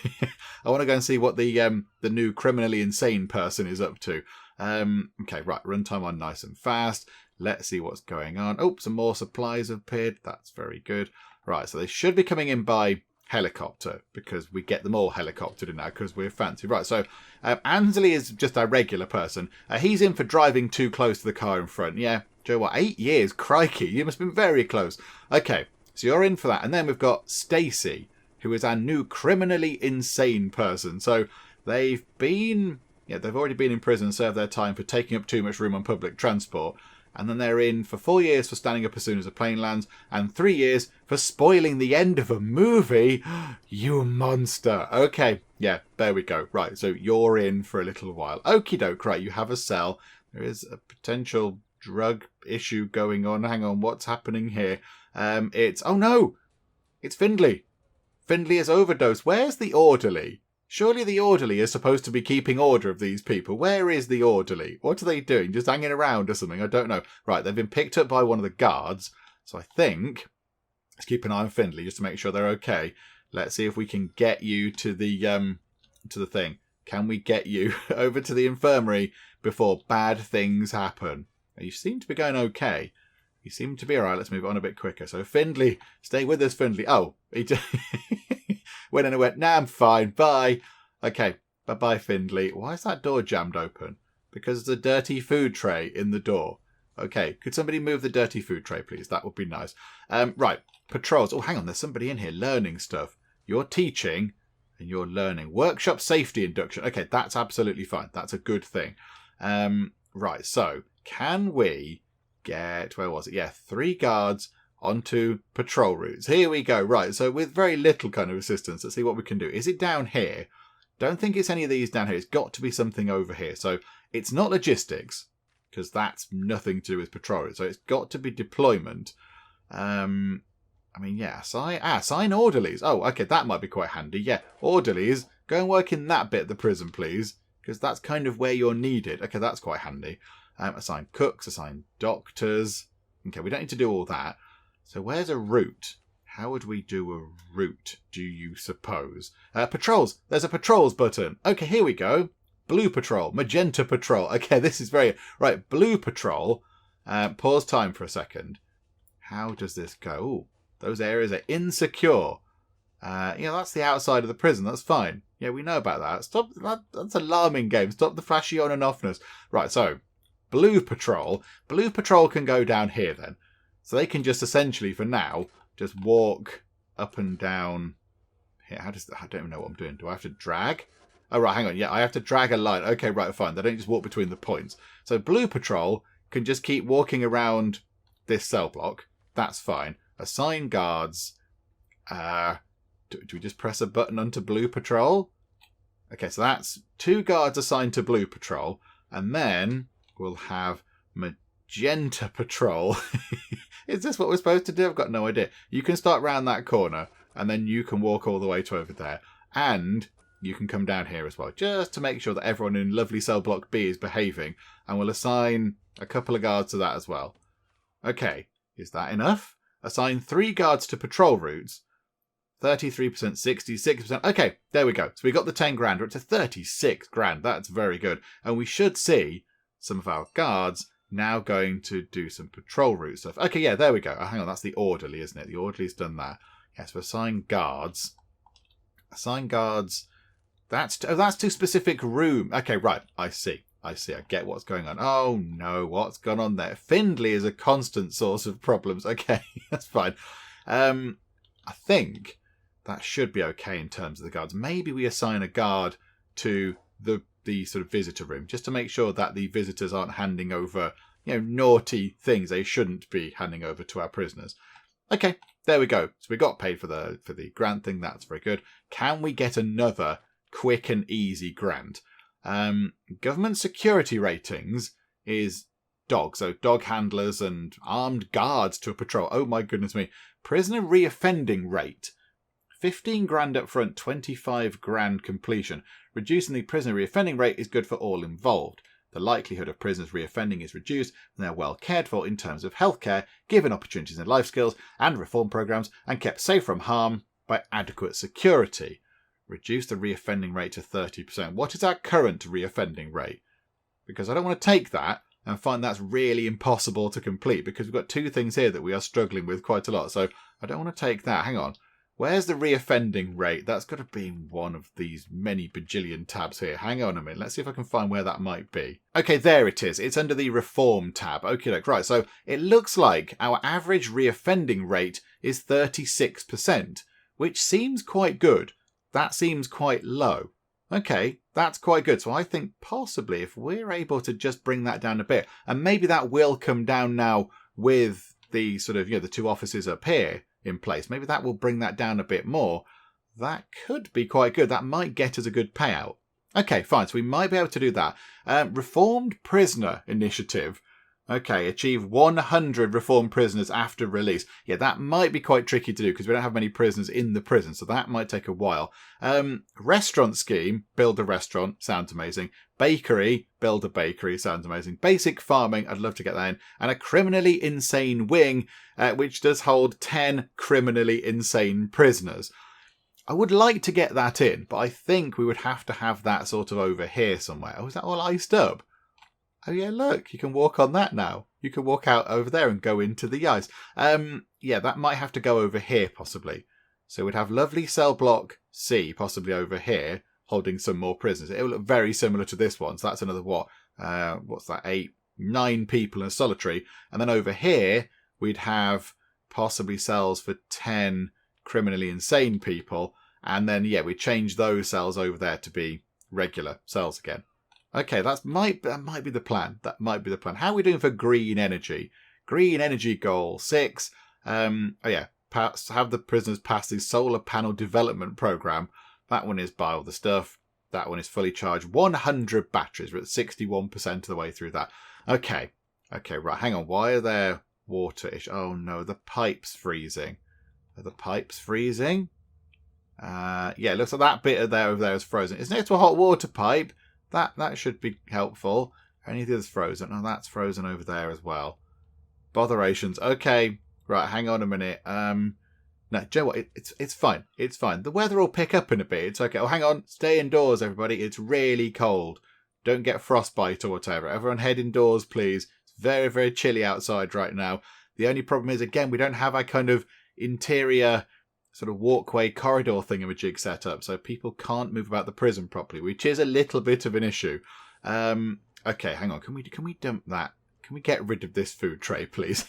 I want to go and see what the new criminally insane person is up to. Okay, right. Runtime on nice and fast. Let's see what's going on. Oh, some more supplies have appeared. That's very good. Right, so they should be coming in by helicopter because we get them all helicoptered in now because we're fancy. Right, so Ansley is just a regular person. He's in for driving too close to the car in front. Yeah, Joe, what, 8 years? Crikey, you must have been very close. Okay, so you're in for that. And then we've got Stacy, who is our new criminally insane person. So they've already been in prison and served their time for taking up too much room on public transport. And then they're in for 4 years for standing up as soon as a plane lands, and 3 years for spoiling the end of a movie. You monster. Okay, yeah, there we go. Right, so you're in for a little while. Okie doke, right, you have a cell. There is a potential drug issue going on. Hang on, what's happening here? Oh no, it's Findlay. Findlay has overdosed. Where's the orderly? Surely the orderly is supposed to be keeping order of these people. Where is the orderly? What are they doing? Just hanging around or something? I don't know. Right, they've been picked up by one of the guards. So I think let's keep an eye on Findlay just to make sure they're okay. Let's see if we can get you to the thing. Can we get you over to the infirmary before bad things happen? You seem to be going okay. You seem to be all right. Let's move on a bit quicker. So Findlay, stay with us, Findlay. Oh, he went and went, nah, I'm fine, bye. Okay, bye-bye, Findlay. Why is that door jammed open? Because there's a dirty food tray in the door. Okay, could somebody move the dirty food tray, please? That would be nice. Right, patrols. Oh, hang on, there's somebody in here learning stuff. You're teaching and you're learning. Workshop safety induction. Okay, that's absolutely fine. That's a good thing. Right, so can we get, where was it? Yeah, 3 guards onto patrol routes. Here we go. Right, so with very little kind of assistance, let's see what we can do. Is it down here? Don't think it's any of these down here. It's got to be something over here. So it's not logistics, because that's nothing to do with patrol routes. So it's got to be deployment. I mean, yeah, assign orderlies. Oh, okay, that might be quite handy. Yeah, orderlies, go and work in that bit of the prison, please, because that's kind of where you're needed. Okay, that's quite handy. Assign cooks, assign doctors. Okay, we don't need to do all that. So where's a route? How would we do a route, do you suppose? Patrols. There's a patrols button. Okay, here we go. Blue patrol. Magenta patrol. Okay, this is very... Right, blue patrol. Pause time for a second. How does this go? Ooh, those areas are insecure. That's the outside of the prison. That's fine. Yeah, we know about that. Stop. That's alarming, game. Stop the flashy on and offness. Right, so Blue Patrol. Blue Patrol can go down here then. So they can just essentially, for now, just walk up and down here. I don't even know what I'm doing. Do I have to drag? Oh, right, hang on. Yeah, I have to drag a line. Okay, right, fine. They don't just walk between the points. So Blue Patrol can just keep walking around this cell block. That's fine. Assign guards. Do we just press a button onto Blue Patrol? Okay, so that's 2 guards assigned to Blue Patrol. And then we'll have Magenta Patrol. Is this what we're supposed to do? I've got no idea. You can start round that corner, and then you can walk all the way to over there. And you can come down here as well, just to make sure that everyone in lovely cell block B is behaving. And we'll assign a couple of guards to that as well. Okay, is that enough? Assign 3 guards to patrol routes. 33%, 66%. Okay, there we go. So we got the 10 grand. We're up to 36 grand. That's very good. And we should see some of our guards now going to do some patrol route stuff. Okay, yeah, there we go. Oh, hang on, that's the orderly, isn't it? The orderly's done that. Yes, so assign guards. Assign guards. That's to specific room. Okay, right. I see. I get what's going on. Oh, no. What's gone on there? Findlay is a constant source of problems. Okay, that's fine. I think that should be okay in terms of the guards. Maybe we assign a guard to the sort of visitor room, just to make sure that the visitors aren't handing over, naughty things they shouldn't be handing over to our prisoners. Okay, there we go. So we got paid for the grant thing. That's very good. Can we get another quick and easy grant? Government security ratings is dogs, so dog handlers and armed guards to a patrol. Oh my goodness me. Prisoner reoffending rate. 15 grand up front, 25 grand completion. Reducing the prisoner reoffending rate is good for all involved. The likelihood of prisoners reoffending is reduced when they're well cared for in terms of healthcare, given opportunities in life skills and reform programs, and kept safe from harm by adequate security. Reduce the reoffending rate to 30%. What is our current reoffending rate? Because I don't want to take that and find that's really impossible to complete, because we've got 2 things here that we are struggling with quite a lot. So I don't want to take that. Hang on. Where's the reoffending rate? That's got to be in one of these many bajillion tabs here. Hang on a minute. Let's see if I can find where that might be. Okay, there it is. It's under the reform tab. Okay, look, right. So it looks like our average reoffending rate is 36%, which seems quite good. That seems quite low. Okay, that's quite good. So I think possibly if we're able to just bring that down a bit, and maybe that will come down now with the sort of, the 2 offices up here in place. Maybe that will bring that down a bit more. That could be quite good. That might get us a good payout. Okay, fine. So we might be able to do that. Reformed Prisoner Initiative. Okay, achieve 100 reformed prisoners after release. Yeah, that might be quite tricky to do because we don't have many prisoners in the prison, so that might take a while. Restaurant scheme, build a restaurant, sounds amazing. Bakery, build a bakery, sounds amazing. Basic farming, I'd love to get that in. And a criminally insane wing, which does hold 10 criminally insane prisoners. I would like to get that in, but I think we would have to have that sort of over here somewhere. Oh, is that all iced up? Oh yeah, look, you can walk on that now. You can walk out over there and go into the ice. Yeah, that might have to go over here possibly. So we'd have lovely cell block C possibly over here, holding some more prisoners. It will look very similar to this one. So that's another what's that? 9 people in a solitary. And then over here, we'd have possibly cells for 10 criminally insane people. And then, yeah, we change those cells over there to be regular cells again. Okay, that might be the plan. That might be the plan. How are we doing for green energy? Green energy goal 6. Have the prisoners pass the solar panel development program. That one is buy all the stuff. That one is fully charged. 100 batteries. We're at 61% of the way through that. Okay, right. Hang on. Why are there water-ish? Oh no, the pipe's freezing. Are the pipes freezing? Yeah, it looks like that bit over there is frozen. It's next to a hot water pipe. That should be helpful. Any of the others frozen? Oh, that's frozen over there as well. Botherations. Okay, right. Hang on a minute. No, do you know what? It's fine. It's fine. The weather will pick up in a bit. It's okay. Oh, hang on. Stay indoors, everybody. It's really cold. Don't get frostbite or whatever. Everyone head indoors, please. It's very, very chilly outside right now. The only problem is, again, we don't have a kind of interior sort of walkway corridor thingamajig set up so people can't move about the prison properly, which is a little bit of an issue. Okay, hang on. Can we dump that? Can we get rid of this food tray, please?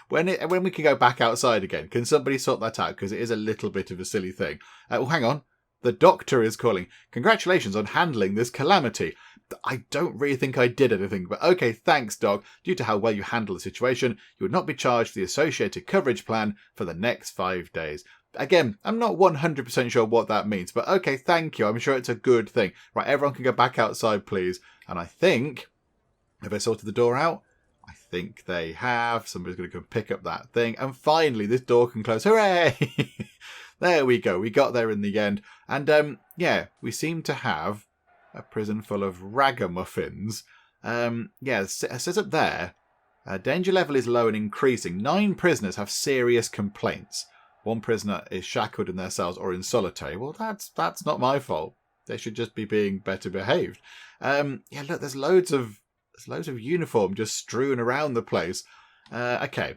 When we can go back outside again, can somebody sort that out? Because it is a little bit of a silly thing. Well, hang on. The doctor is calling. Congratulations on handling this calamity. I don't really think I did anything, but okay, thanks, Doc. Due to how well you handle the situation, you would not be charged the associated coverage plan for the next 5 days. Again, I'm not 100% sure what that means, but okay, thank you. I'm sure it's a good thing. Right, everyone can go back outside, please. And I think... Have they sorted the door out? I think they have. Somebody's going to come pick up that thing. And finally, this door can close. Hooray! There we go. We got there in the end. And, yeah, we seem to have a prison full of ragamuffins. Yeah, it says up there, danger level is low and increasing. 9 prisoners have serious complaints. 1 prisoner is shackled in their cells or in solitary. Well, that's not my fault. They should just be being better behaved. Yeah, look, there's loads of uniform just strewn around the place. Okay,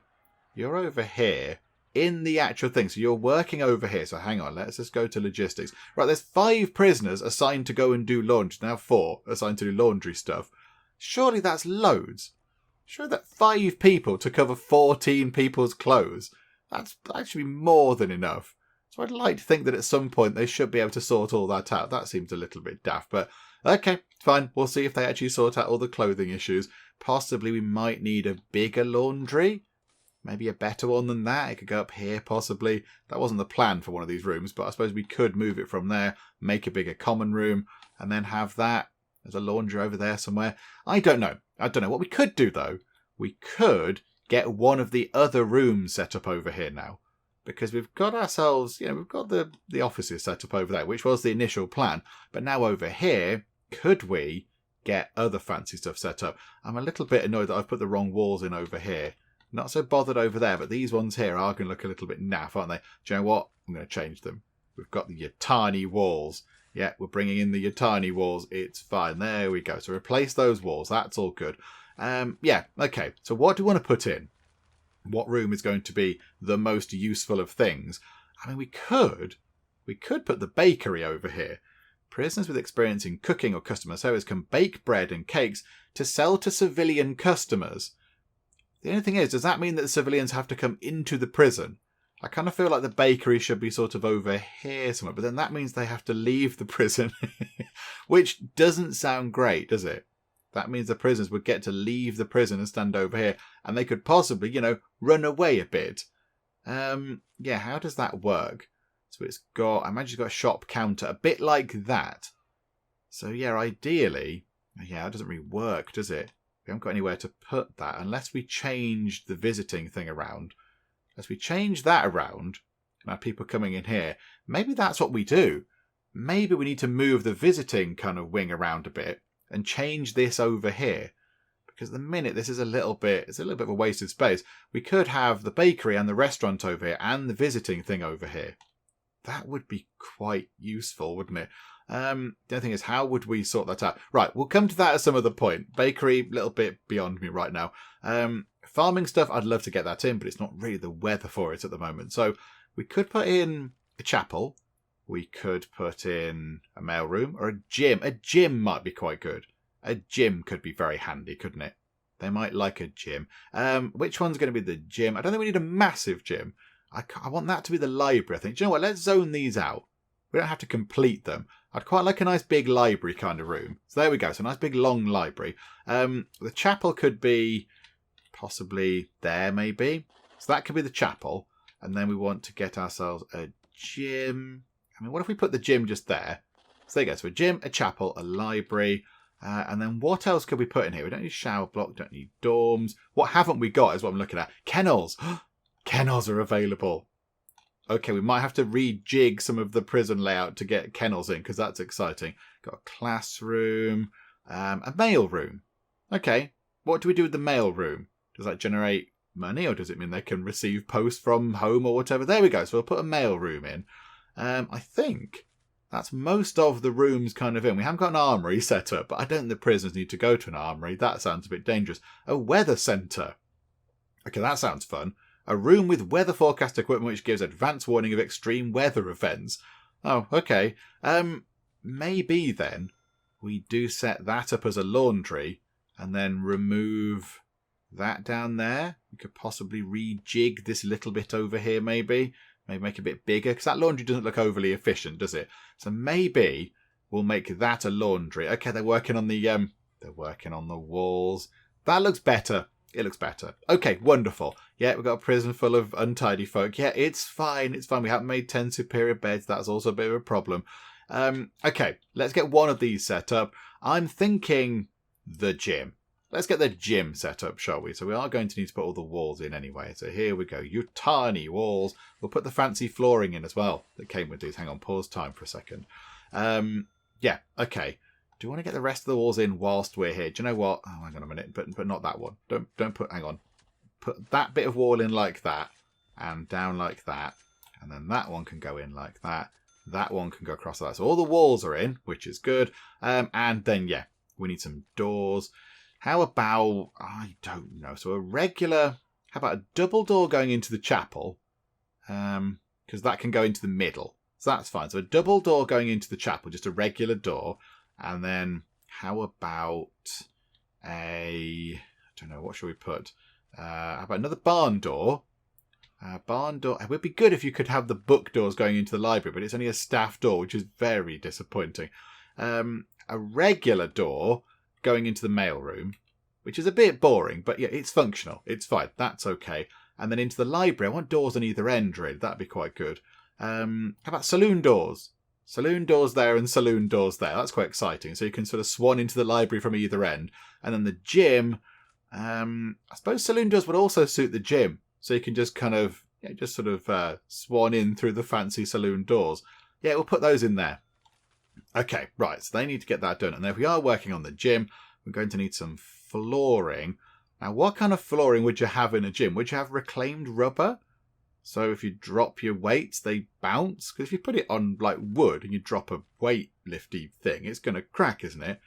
you're over here in the actual thing. So you're working over here. So hang on, let's just go to logistics. Right, there's 5 prisoners assigned to go and do laundry. Now 4 assigned to do laundry stuff. Surely that's loads. Sure that 5 people to cover 14 people's clothes. That's actually more than enough. So I'd like to think that at some point they should be able to sort all that out. That seems a little bit daft, but okay, fine. We'll see if they actually sort out all the clothing issues. Possibly we might need a bigger laundry. Maybe a better one than that. It could go up here, possibly. That wasn't the plan for one of these rooms, but I suppose we could move it from there, make a bigger common room, and then have that as a laundry over there somewhere. I don't know. What we could do, though, we could get one of the other rooms set up over here now. Because we've got ourselves, we've got the offices set up over there, which was the initial plan. But now over here, could we get other fancy stuff set up? I'm a little bit annoyed that I've put the wrong walls in over here. Not so bothered over there, but these ones here are going to look a little bit naff, aren't they? Do you know what? I'm going to change them. We've got the Yatani walls. Yeah, we're bringing in the Yatani walls. It's fine. There we go. So replace those walls. That's all good. Yeah, okay. So what do we want to put in? What room is going to be the most useful of things? I mean, we could put the bakery over here. Prisoners with experience in cooking or customer service can bake bread and cakes to sell to civilian customers. The only thing is, does that mean that the civilians have to come into the prison? I kind of feel like the bakery should be sort of over here somewhere, but then that means they have to leave the prison, which doesn't sound great, does it? That means the prisoners would get to leave the prison and stand over here, and they could possibly, run away a bit. Yeah, how does that work? So it's got, I imagine it's got a shop counter, a bit like that. So yeah, ideally, yeah, it doesn't really work, does it? We haven't got anywhere to put that, unless we change the visiting thing around. Unless we change that around, and have people coming in here, maybe that's what we do. Maybe we need to move the visiting kind of wing around a bit, and change this over here. Because at the minute, this is it's a little bit of a wasted space. We could have the bakery and the restaurant over here, and the visiting thing over here. That would be quite useful, wouldn't it? The other thing is, how would we sort that out? Right, we'll come to that at some other point. Bakery, a little bit beyond me right now. Farming stuff, I'd love to get that in, but it's not really the weather for it at the moment. So we could put in a chapel. We could put in a mailroom or a gym. A gym might be quite good. A gym could be very handy, couldn't it? They might like a gym. Which one's going to be the gym? I don't think we need a massive gym. I want that to be the library, I think. Do you know what? Let's zone these out. We don't have to complete them. I'd quite like a nice big library kind of room. So there we go. So a nice big long library. The chapel could be possibly there, maybe. So that could be the chapel. And then we want to get ourselves a gym. I mean, what if we put the gym just there? So there you go. So a gym, a chapel, a library. And then what else could we put in here? We don't need shower block, don't need dorms. What haven't we got is what I'm looking at. Kennels. Kennels are available. Okay, we might have to rejig some of the prison layout to get kennels in, because that's exciting. Got a classroom, a mail room. Okay, what do we do with the mail room? Does that generate money, or does it mean they can receive post from home or whatever? There we go, so we'll put a mail room in. I think that's most of the rooms kind of in. We haven't got an armoury set up, but I don't think the prisoners need to go to an armoury. That sounds a bit dangerous. A weather centre. Okay, that sounds fun. A room with weather forecast equipment which gives advance warning of extreme weather events. Oh, okay. Maybe then we do set that up as a laundry and then remove that down there. We could possibly rejig this little bit over here, maybe make it a bit bigger, because that laundry doesn't look overly efficient, does it? So maybe we'll make that a laundry. Okay, they're working on the walls. That looks better. It looks better. Okay, wonderful. Yeah, we've got a prison full of untidy folk. Yeah, it's fine. It's fine. We haven't made 10 superior beds. That's also a bit of a problem. Okay, let's get one of these set up. I'm thinking the gym. Let's get the gym set up, shall we? So we are going to need to put all the walls in anyway. So here we go. You tiny walls. We'll put the fancy flooring in as well that came with these. Hang on, pause time for a second. Yeah, okay. Do you want to get the rest of the walls in whilst we're here? Do you know what? Oh, hang on a minute. But not that one. Don't put... Hang on. Put that bit of wall in like that. And down like that. And then that one can go in like that. That one can go across like that. So all the walls are in, which is good. And then, yeah, we need some doors. How about... I don't know. So a regular... How about a double door going into the chapel? Because that can go into the middle. So that's fine. So a double door going into the chapel. Just a regular door. And then how about I don't know, what shall we put? How about another barn door? Barn door. It would be good if you could have the book doors going into the library, but it's only a staff door, which is very disappointing. A regular door going into the mailroom, which is a bit boring, but yeah, it's functional. It's fine. That's okay. And then into the library. I want doors on either end, really. That'd be quite good. How about saloon doors? Saloon doors there and saloon doors there. That's quite exciting. So you can sort of swan into the library from either end. And then the gym, I suppose saloon doors would also suit the gym. So you can just kind of, swan in through the fancy saloon doors. Yeah, we'll put those in there. Okay, right. So they need to get that done. And if we are working on the gym, we're going to need some flooring. Now, what kind of flooring would you have in a gym? Would you have reclaimed rubber? So if you drop your weights, they bounce. Because if you put it on like wood and you drop a weight-lifty thing, it's going to crack, isn't it?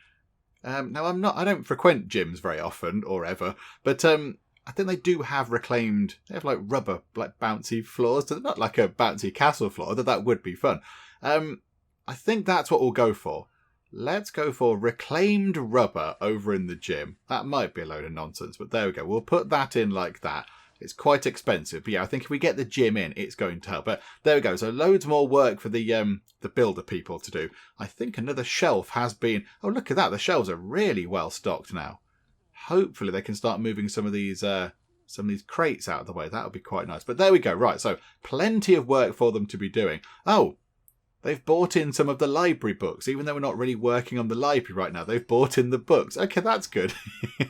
Now I don't frequent gyms very often or ever, but I think they do have reclaimed. They have like rubber, like bouncy floors. So not like a bouncy castle floor, although that would be fun. I think that's what we'll go for. Let's go for reclaimed rubber over in the gym. That might be a load of nonsense, but there we go. We'll put that in like that. It's quite expensive, but yeah, I think if we get the gym in, it's going to help. But there we go. So loads more work for the builder people to do. I think another shelf has been... Oh, look at that. The shelves are really well stocked now. Hopefully they can start moving some of these crates out of the way. That would be quite nice. But there we go. Right, so plenty of work for them to be doing. Oh, they've bought in some of the library books. Even though we're not really working on the library right now, they've bought in the books. Okay, that's good.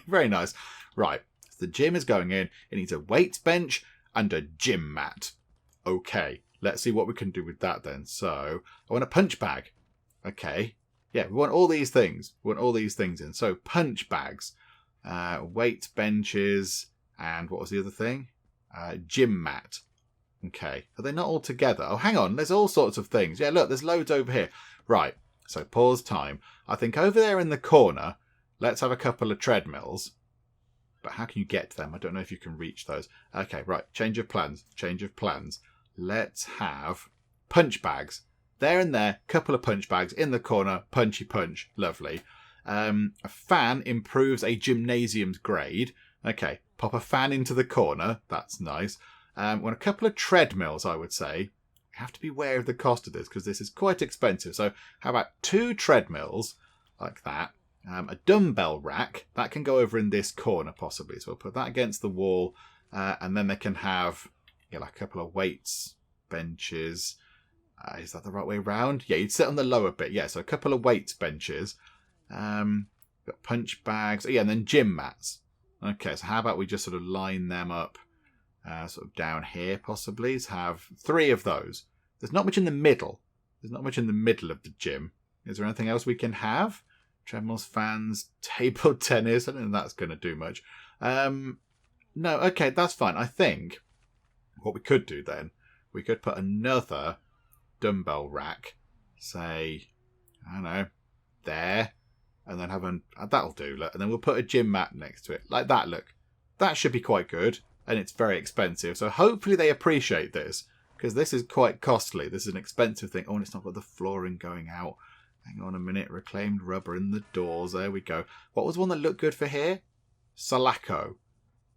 Very nice. Right. The gym is going in. It needs a weights bench and a gym mat. Okay, let's see what we can do with that then. So, I want a punch bag. Okay. Yeah, we want all these things. We want all these things in. So, punch bags, weights benches, and what was the other thing? Gym mat. Okay. Are they not all together? Oh, hang on. There's all sorts of things. Yeah, look, there's loads over here. Right. So, pause time. I think over there in the corner, let's have a couple of treadmills. But how can you get to them? I don't know if you can reach those. Okay, right. Change of plans. Let's have punch bags. There and there. Couple of punch bags in the corner. Punchy punch. Lovely. A fan improves a gymnasium's grade. Okay. Pop a fan into the corner. That's nice. Want a couple of treadmills, I would say. You have to be aware of the cost of this because this is quite expensive. So how about 2 treadmills like that? A dumbbell rack, that can go over in this corner possibly. So we'll put that against the wall. And then they can have like a couple of weights, benches. Is that the right way around? Yeah, you'd sit on the lower bit. Yeah, so a couple of weights benches. Got punch bags. Oh, yeah, and then gym mats. Okay, so how about we just sort of line them up sort of down here possibly. So have 3 of those. There's not much in the middle. There's not much in the middle of the gym. Is there anything else we can have? Treadmills, fans, table tennis. I don't think that's going to do much. No, okay, that's fine. I think what we could do then, we could put another dumbbell rack, say, I don't know, there, and then have that'll do, look. And then we'll put a gym mat next to it. Like that, look. That should be quite good. and it's very expensive. So hopefully they appreciate this, because this is quite costly. This is an expensive thing. Oh, and it's not got the flooring going out. Hang on a minute. Reclaimed rubber in the doors. There we go. What was one that looked good for here? Sulaco.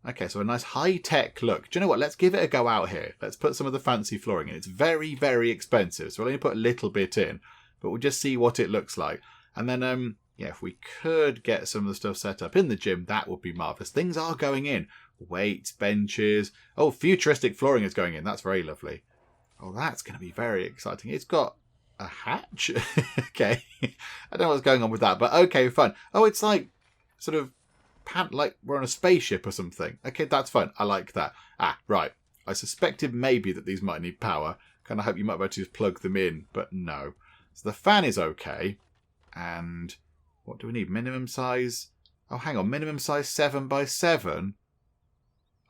Okay, so a nice high-tech look. Do you know what? Let's give it a go out here. Let's put some of the fancy flooring in. It's very, very expensive, so we'll only put a little bit in. But we'll just see what it looks like. And then, yeah, if we could get some of the stuff set up in the gym, that would be marvellous. Things are going in. Weights, benches. Oh, futuristic flooring is going in. That's very lovely. Oh, that's going to be very exciting. It's got a hatch. Okay. I don't know what's going on with that, but okay, fun. Oh, it's like sort of like we're on a spaceship or something. Okay, that's fun. I like that. Ah, right. I suspected maybe that these might need power. Kind of hope you might be able to just plug them in, but no. So the fan is okay. And what do we need? Minimum size? Oh, hang on. Minimum size 7 by 7?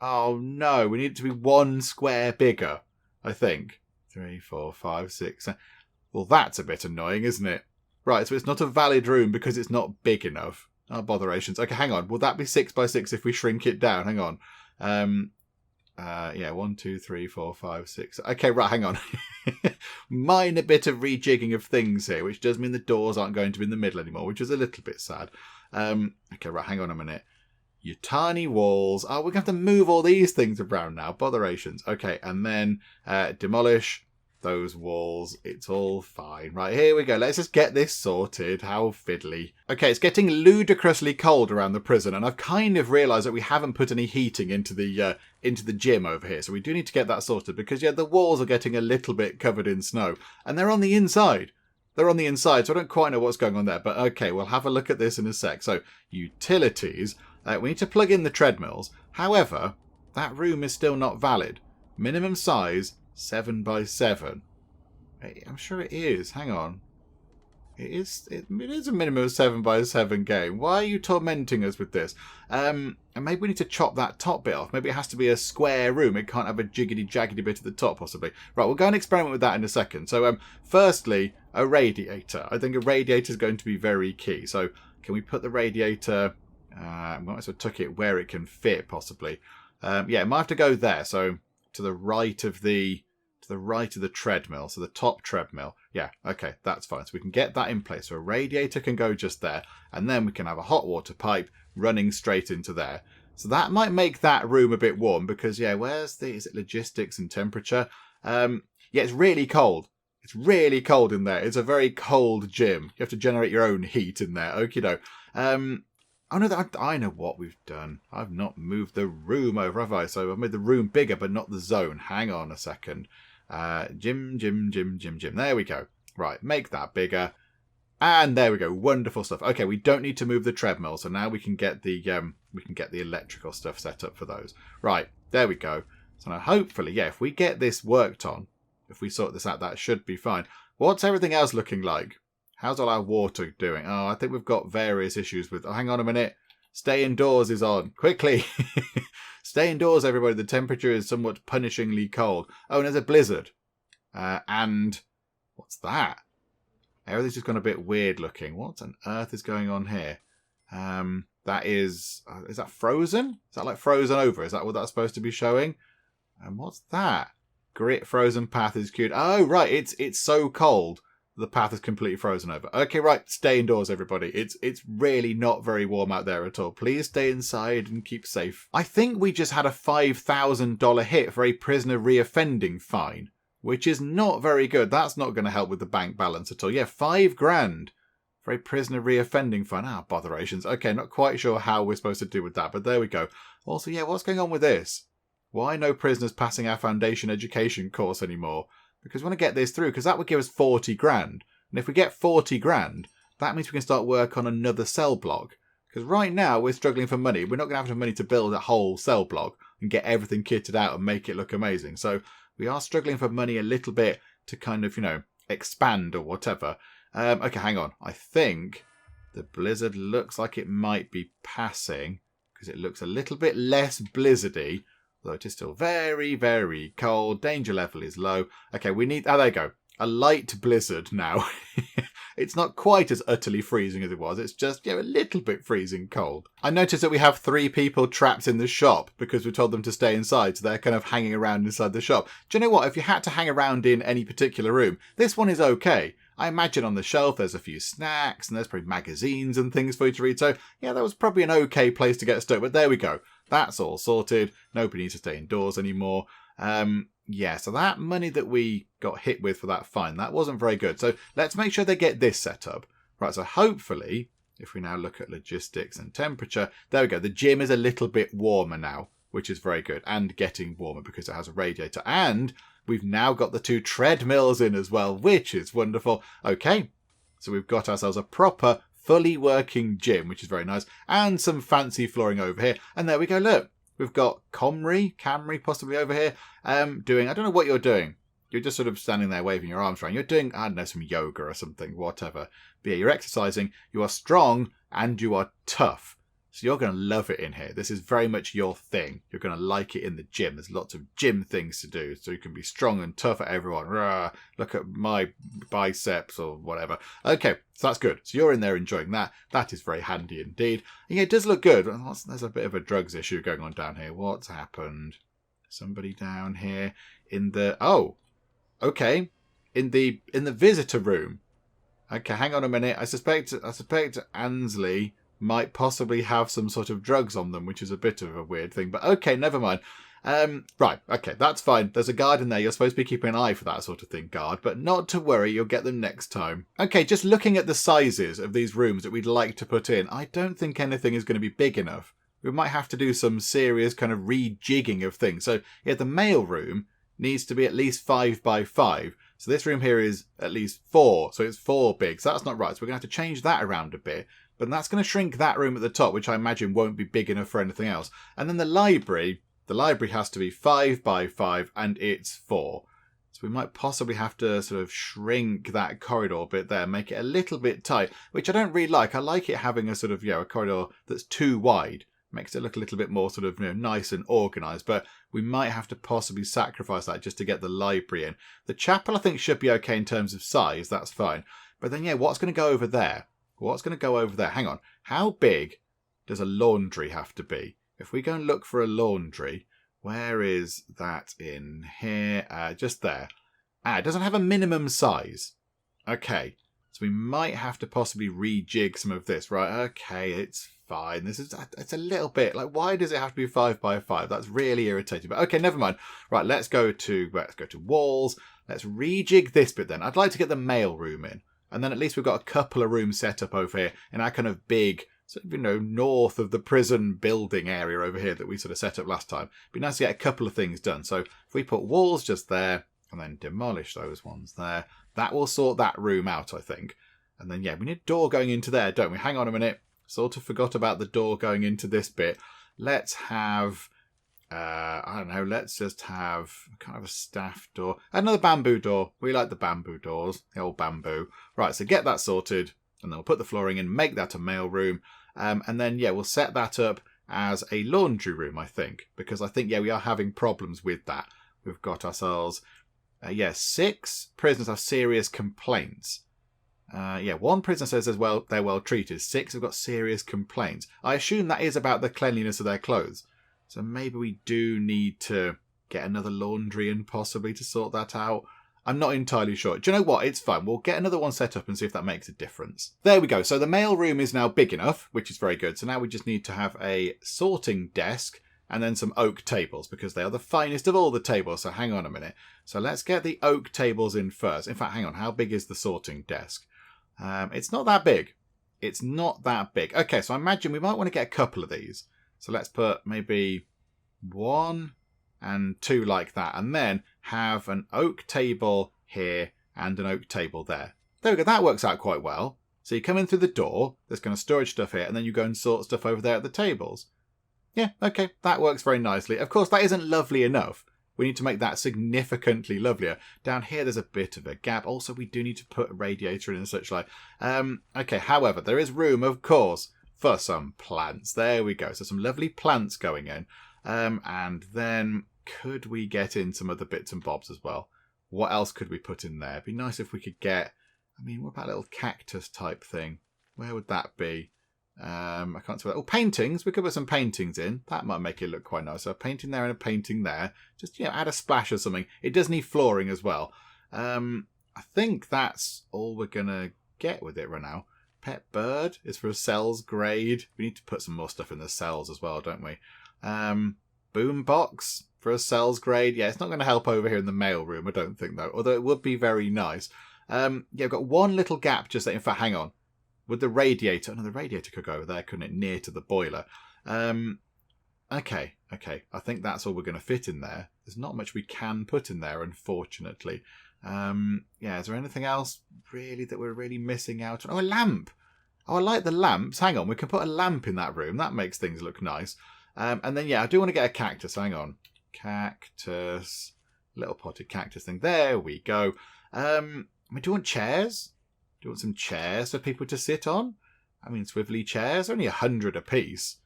Oh, no. We need it to be 1 square bigger, I think. 3, 4, 5, 6. 7. Well, that's a bit annoying, isn't it? Right, so it's not a valid room because it's not big enough. Oh, botherations. Okay, hang on. Will that be 6 by 6 if we shrink it down? Hang on. Yeah, 1, 2, 3, 4, 5, 6. Okay, right, hang on. Minor bit of rejigging of things here, which does mean the doors aren't going to be in the middle anymore, which is a little bit sad. Okay, right, hang on a minute. Your tiny walls. Oh, we're going to have to move all these things around now. Botherations. Okay, and then demolish those walls. It's all fine. Right, here we go. Let's just get this sorted. How fiddly. Okay, it's getting ludicrously cold around the prison, and I've kind of realised that we haven't put any heating into the gym over here, so we do need to get that sorted, because yeah, the walls are getting a little bit covered in snow, and they're on the inside. They're on the inside, so I don't quite know what's going on there, but okay, we'll have a look at this in a sec. So, utilities. We need to plug in the treadmills. However, that room is still not valid. Minimum size 7 by 7. I'm sure it is. Hang on. It is a minimum of 7 by 7 game. Why are you tormenting us with this? And maybe we need to chop that top bit off. Maybe it has to be a square room. It can't have a jiggity-jaggedy bit at the top, possibly. Right, we'll go and experiment with that in a second. So, firstly, a radiator. I think a radiator is going to be very key. So, can we put the radiator... I might as well tuck it where it can fit, possibly. Yeah, it might have to go there. So, to the right of the treadmill, so the top treadmill. Yeah, okay, that's fine. So we can get that in place. So a radiator can go just there, and then we can have a hot water pipe running straight into there. So that might make that room a bit warm, because yeah, is it logistics and temperature? Yeah, it's really cold. It's really cold in there. It's a very cold gym. You have to generate your own heat in there. Okie doke. Oh no, I know what we've done. I've not moved the room over, have I? So I've made the room bigger, but not the zone. Hang on a second. Gym. There we go. Right, make that bigger. And there we go. Wonderful stuff. Okay, we don't need to move the treadmill, so now we can get the electrical stuff set up for those. Right, there we go. So now hopefully, yeah, if we get this worked on, if we sort this out, that should be fine. What's everything else looking like? How's all our water doing? Oh, I think we've got various issues with... Oh, hang on a minute. Stay indoors is on. Quickly. Stay indoors, everybody. The temperature is somewhat punishingly cold. Oh, and there's a blizzard. And... What's that? Everything's just gone a bit weird looking. What on earth is going on here? That is... is that frozen? Is that like frozen over? Is that what that's supposed to be showing? And what's that? Grit frozen path is queued. Oh, right. It's so cold. The path is completely frozen over. Okay, right. Stay indoors, everybody. It's really not very warm out there at all. Please stay inside and keep safe. I think we just had a $5,000 hit for a prisoner reoffending fine, which is not very good. That's not going to help with the bank balance at all. Yeah, $5,000 for a prisoner reoffending fine. Ah, botherations. Okay, not quite sure how we're supposed to do with that, but there we go. Also, yeah, what's going on with this? Why no prisoners passing our foundation education course anymore? Because we want to get this through, because that would give us 40 grand. And if we get 40 grand, that means we can start work on another cell block. Because right now, we're struggling for money. We're not going to have enough money to build a whole cell block and get everything kitted out and make it look amazing. So we are struggling for money a little bit to kind of, expand or whatever. Okay, hang on. I think the blizzard looks like it might be passing, because it looks a little bit less blizzardy. Though it is still very, very cold. Danger level is low. Okay, we need... Oh, there you go. A light blizzard now. It's not quite as utterly freezing as it was. It's just, a little bit freezing cold. I noticed that we have 3 people trapped in the shop because we told them to stay inside. So they're kind of hanging around inside the shop. Do you know what? If you had to hang around in any particular room, this one is okay. I imagine on the shelf there's a few snacks and there's probably magazines and things for you to read. So, that was probably an okay place to get stuck. But there we go. That's all sorted. Nobody needs to stay indoors anymore. So that money that we got hit with for that fine, that wasn't very good. So let's make sure they get this set up. Right, so hopefully, if we now look at logistics and temperature, there we go. The gym is a little bit warmer now, which is very good. And getting warmer because it has a radiator. And we've now got the 2 treadmills in as well, which is wonderful. Okay, so we've got ourselves a proper, fully working gym, which is very nice. And some fancy flooring over here. And there we go, look. We've got Camry possibly over here, doing, I don't know what you're doing. You're just sort of standing there waving your arms around. You're doing, I don't know, some yoga or something, whatever. But you're exercising, you are strong, and you are tough. So you're going to love it in here. This is very much your thing. You're going to like it in the gym. There's lots of gym things to do. So you can be strong and tough at everyone. Rah, look at my biceps or whatever. Okay, so that's good. So you're in there enjoying that. That is very handy indeed. And it does look good. There's a bit of a drugs issue going on down here. What's happened? Somebody down here in the... Oh, okay. In the visitor room. Okay, hang on a minute. I suspect Ansley might possibly have some sort of drugs on them, which is a bit of a weird thing. But okay, never mind. Right, okay, that's fine. There's a guard in there. You're supposed to be keeping an eye for that sort of thing, guard. But not to worry, you'll get them next time. Okay, just looking at the sizes of these rooms that we'd like to put in, I don't think anything is going to be big enough. We might have to do some serious kind of rejigging of things. So, the mail room needs to be at least 5 by 5. So this room here is at least 4. So it's 4 big. So that's not right. So we're going to have to change that around a bit. But that's going to shrink that room at the top, which I imagine won't be big enough for anything else. And then the library has to be 5 by 5 and it's 4. So we might possibly have to sort of shrink that corridor bit there, make it a little bit tight, which I don't really like. I like it having a sort of, a corridor that's too wide. Makes it look a little bit more sort of, nice and organised. But we might have to possibly sacrifice that just to get the library in. The chapel, I think, should be okay in terms of size. That's fine. But then, what's going to go over there? What's going to go over there? Hang on. How big does a laundry have to be? If we go and look for a laundry, where is that in here? Just there. It doesn't have a minimum size. Okay. So we might have to possibly rejig some of this, right? Okay, it's fine. It's a little bit like, why does it have to be 5 by 5? That's really irritating. But okay, never mind. Right, let's go to walls. Let's rejig this bit then. I'd like to get the mail room in. And then at least we've got a couple of rooms set up over here in our kind of big, sort of, north of the prison building area over here that we sort of set up last time. It'd be nice to get a couple of things done. So if we put walls just there and then demolish those ones there, that will sort that room out, I think. And then, we need a door going into there, don't we? Hang on a minute. Sort of forgot about the door going into this bit. Let's have... I don't know, let's just have kind of a staff door. Another bamboo door. We like the bamboo doors, the old bamboo. Right, so get that sorted, and then we'll put the flooring in, make that a mail room, and then, we'll set that up as a laundry room, I think, because I think, we are having problems with that. We've got ourselves, 6 prisoners have serious complaints. 1 prisoner says they're well treated. 6 have got serious complaints. I assume that is about the cleanliness of their clothes. So maybe we do need to get another laundry in possibly to sort that out. I'm not entirely sure. Do you know what? It's fine. We'll get another one set up and see if that makes a difference. There we go. So the mail room is now big enough, which is very good. So now we just need to have a sorting desk and then some oak tables because they are the finest of all the tables. So hang on a minute. So let's get the oak tables in first. In fact, hang on. How big is the sorting desk? It's not that big. It's not that big. Okay, so I imagine we might want to get a couple of these. So let's put maybe 1 and 2 like that. And then have an oak table here and an oak table there. There we go. That works out quite well. So you come in through the door. There's kind of storage stuff here. And then you go and sort stuff over there at the tables. Yeah, okay. That works very nicely. Of course, that isn't lovely enough. We need to make that significantly lovelier. Down here, there's a bit of a gap. Also, we do need to put a radiator in and such like. Okay, however, there is room, of course, for some plants. There we go. So some lovely plants going in. And then could we get in some other bits and bobs as well? What else could we put in there? It'd be nice if we could get I mean, what about a little cactus type thing? Where would that be? I can't see that. Oh, paintings. We could put some paintings in. That might make it look quite nice. So a painting there and a painting there. Just, add a splash or something. It does need flooring as well. I think that's all we're going to get with it right now. Pet bird is for a cells grade. We need to put some more stuff in the cells as well, don't we? Boom box for a cells grade. Yeah, it's not going to help over here in the mail room, I don't think, though. Although it would be very nice. I've got one little gap just there. In fact, hang on. With the radiator. No, the radiator could go over there, couldn't it? Near to the boiler. Okay. I think that's all we're going to fit in there. There's not much we can put in there, unfortunately. Is there anything else really that we're really missing out on? Oh, a lamp. Oh, I like the lamps. Hang on, we can put a lamp in that room. That makes things look nice. And then, I do want to get a cactus. Hang on. Cactus. Little potted cactus thing. There we go. Do you want chairs? Do you want some chairs for people to sit on? I mean, swivelly chairs, only 100 a piece.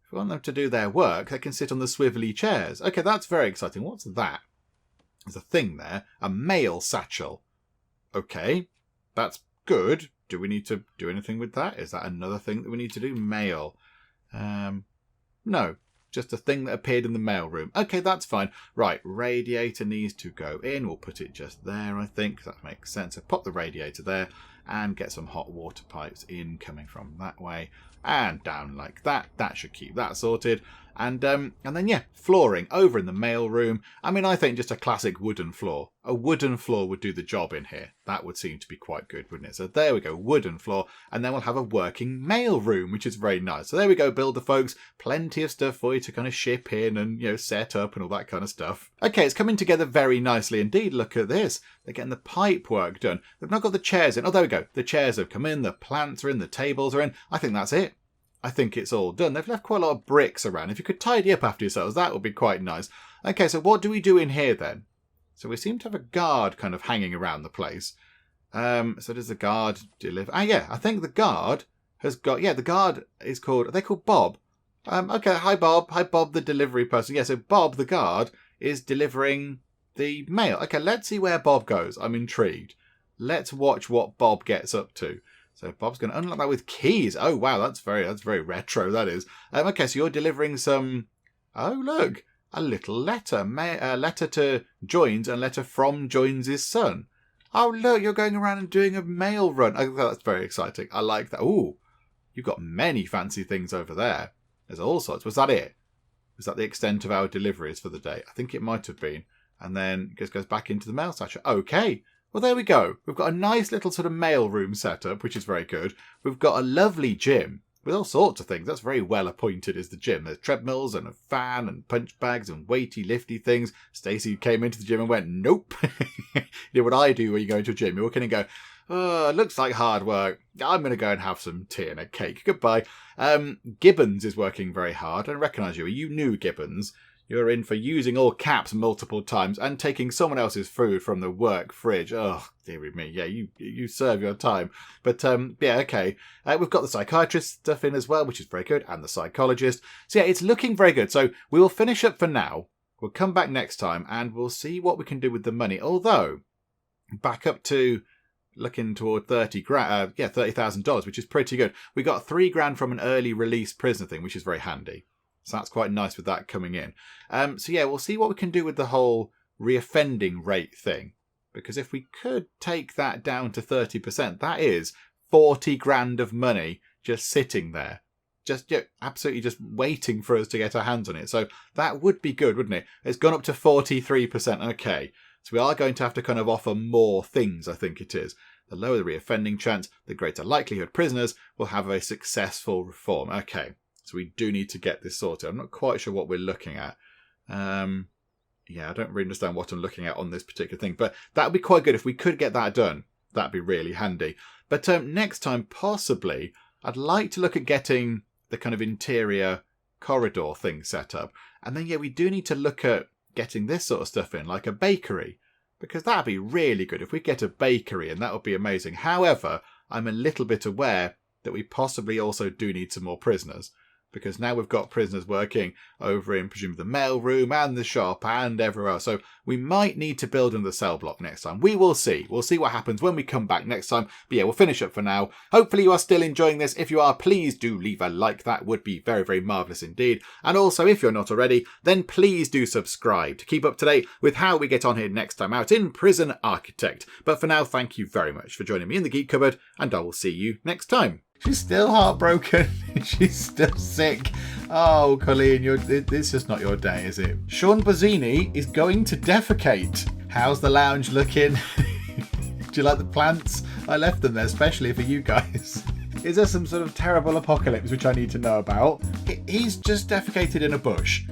If we want them to do their work, they can sit on the swivelly chairs. Okay, that's very exciting. What's that? There's a thing there. A mail satchel. Okay, that's good. Do we need to do anything with that? Is that another thing that we need to do? Mail. No. Just a thing that appeared in the mailroom. Okay, that's fine. Right, radiator needs to go in. We'll put it just there, I think. That makes sense. So pop the radiator there and get some hot water pipes in coming from that way. And down like that. That should keep that sorted. And then, flooring over in the mailroom. I mean, I think just a classic wooden floor. A wooden floor would do the job in here. That would seem to be quite good, wouldn't it? So there we go, wooden floor. And then we'll have a working mailroom, which is very nice. So there we go, builder folks. Plenty of stuff for you to kind of ship in and, set up and all that kind of stuff. Okay, it's coming together very nicely indeed. Look at this. They're getting the pipe work done. They've not got the chairs in. Oh, there we go. The chairs have come in. The plants are in. The tables are in. I think that's it. I think it's all done. They've left quite a lot of bricks around. If you could tidy up after yourselves, that would be quite nice. Okay, so what do we do in here then? So we seem to have a guard kind of hanging around the place. So does the guard deliver? I think the guard has got... Yeah, the guard is called... Are they called Bob? Okay, hi Bob. Hi Bob, the delivery person. Yeah, so Bob, the guard, is delivering the mail. Okay, let's see where Bob goes. I'm intrigued. Let's watch what Bob gets up to. So Bob's going to unlock that with keys. Oh, wow, that's very retro, that is. Okay, so you're delivering some... Oh, look, a little letter. A letter to Joins and a letter from Joins' son. Oh, look, you're going around and doing a mail run. Oh, that's very exciting. I like that. Ooh, you've got many fancy things over there. There's all sorts. Was that it? Was that the extent of our deliveries for the day? I think it might have been. And then it just goes back into the mail satchel. Okay. Well, there we go. We've got a nice little sort of mail room setup, which is very good. We've got a lovely gym with all sorts of things. That's very well appointed, is the gym. There's treadmills and a fan and punch bags and weighty, lifty things. Stacey came into the gym and went, nope. You know what I do when you go into a gym? You walk in and go, oh, looks like hard work. I'm going to go and have some tea and a cake. Goodbye. Gibbons is working very hard. I don't recognise you. Are you new, Gibbons? You're in for using all caps multiple times and taking someone else's food from the work fridge. Oh, dearie me. Yeah, you serve your time. But, okay. We've got the psychiatrist stuff in as well, which is very good, and the psychologist. So, yeah, it's looking very good. So we will finish up for now. We'll come back next time, and we'll see what we can do with the money. Although, back up to looking toward $30,000, which is pretty good. We got $3,000 from an early release prisoner thing, which is very handy. So that's quite nice with that coming in. We'll see what we can do with the whole reoffending rate thing. Because if we could take that down to 30%, that is $40,000 of money just sitting there. Absolutely just waiting for us to get our hands on it. So that would be good, wouldn't it? It's gone up to 43%. Okay. So we are going to have to kind of offer more things, I think it is. The lower the reoffending chance, the greater likelihood prisoners will have a successful reform. Okay. So we do need to get this sorted. I'm not quite sure what we're looking at. I don't really understand what I'm looking at on this particular thing. But that would be quite good if we could get that done. That'd be really handy. But next time, possibly, I'd like to look at getting the kind of interior corridor thing set up. And then, we do need to look at getting this sort of stuff in, like a bakery. Because that'd be really good. If we get a bakery, and that would be amazing. However, I'm a little bit aware that we possibly also do need some more prisoners. because now we've got prisoners working over in, presumably, the mail room and the shop and everywhere else. So we might need to build another cell block next time. We will see. We'll see what happens when we come back next time. But yeah, we'll finish up for now. Hopefully you are still enjoying this. If you are, please do leave a like. That would be very, very marvellous indeed. And also, if you're not already, then please do subscribe to keep up to date with how we get on here next time out in Prison Architect. But for now, thank you very much for joining me in the Geek Cupboard, and I will see you next time. She's still heartbroken. She's still sick. Oh, Colleen, it's just not your day, is it? Sean Bozzini is going to defecate. How's the lounge looking? Do you like the plants? I left them there especially for you guys. Is there some sort of terrible apocalypse which I need to know about? He's just defecated in a bush.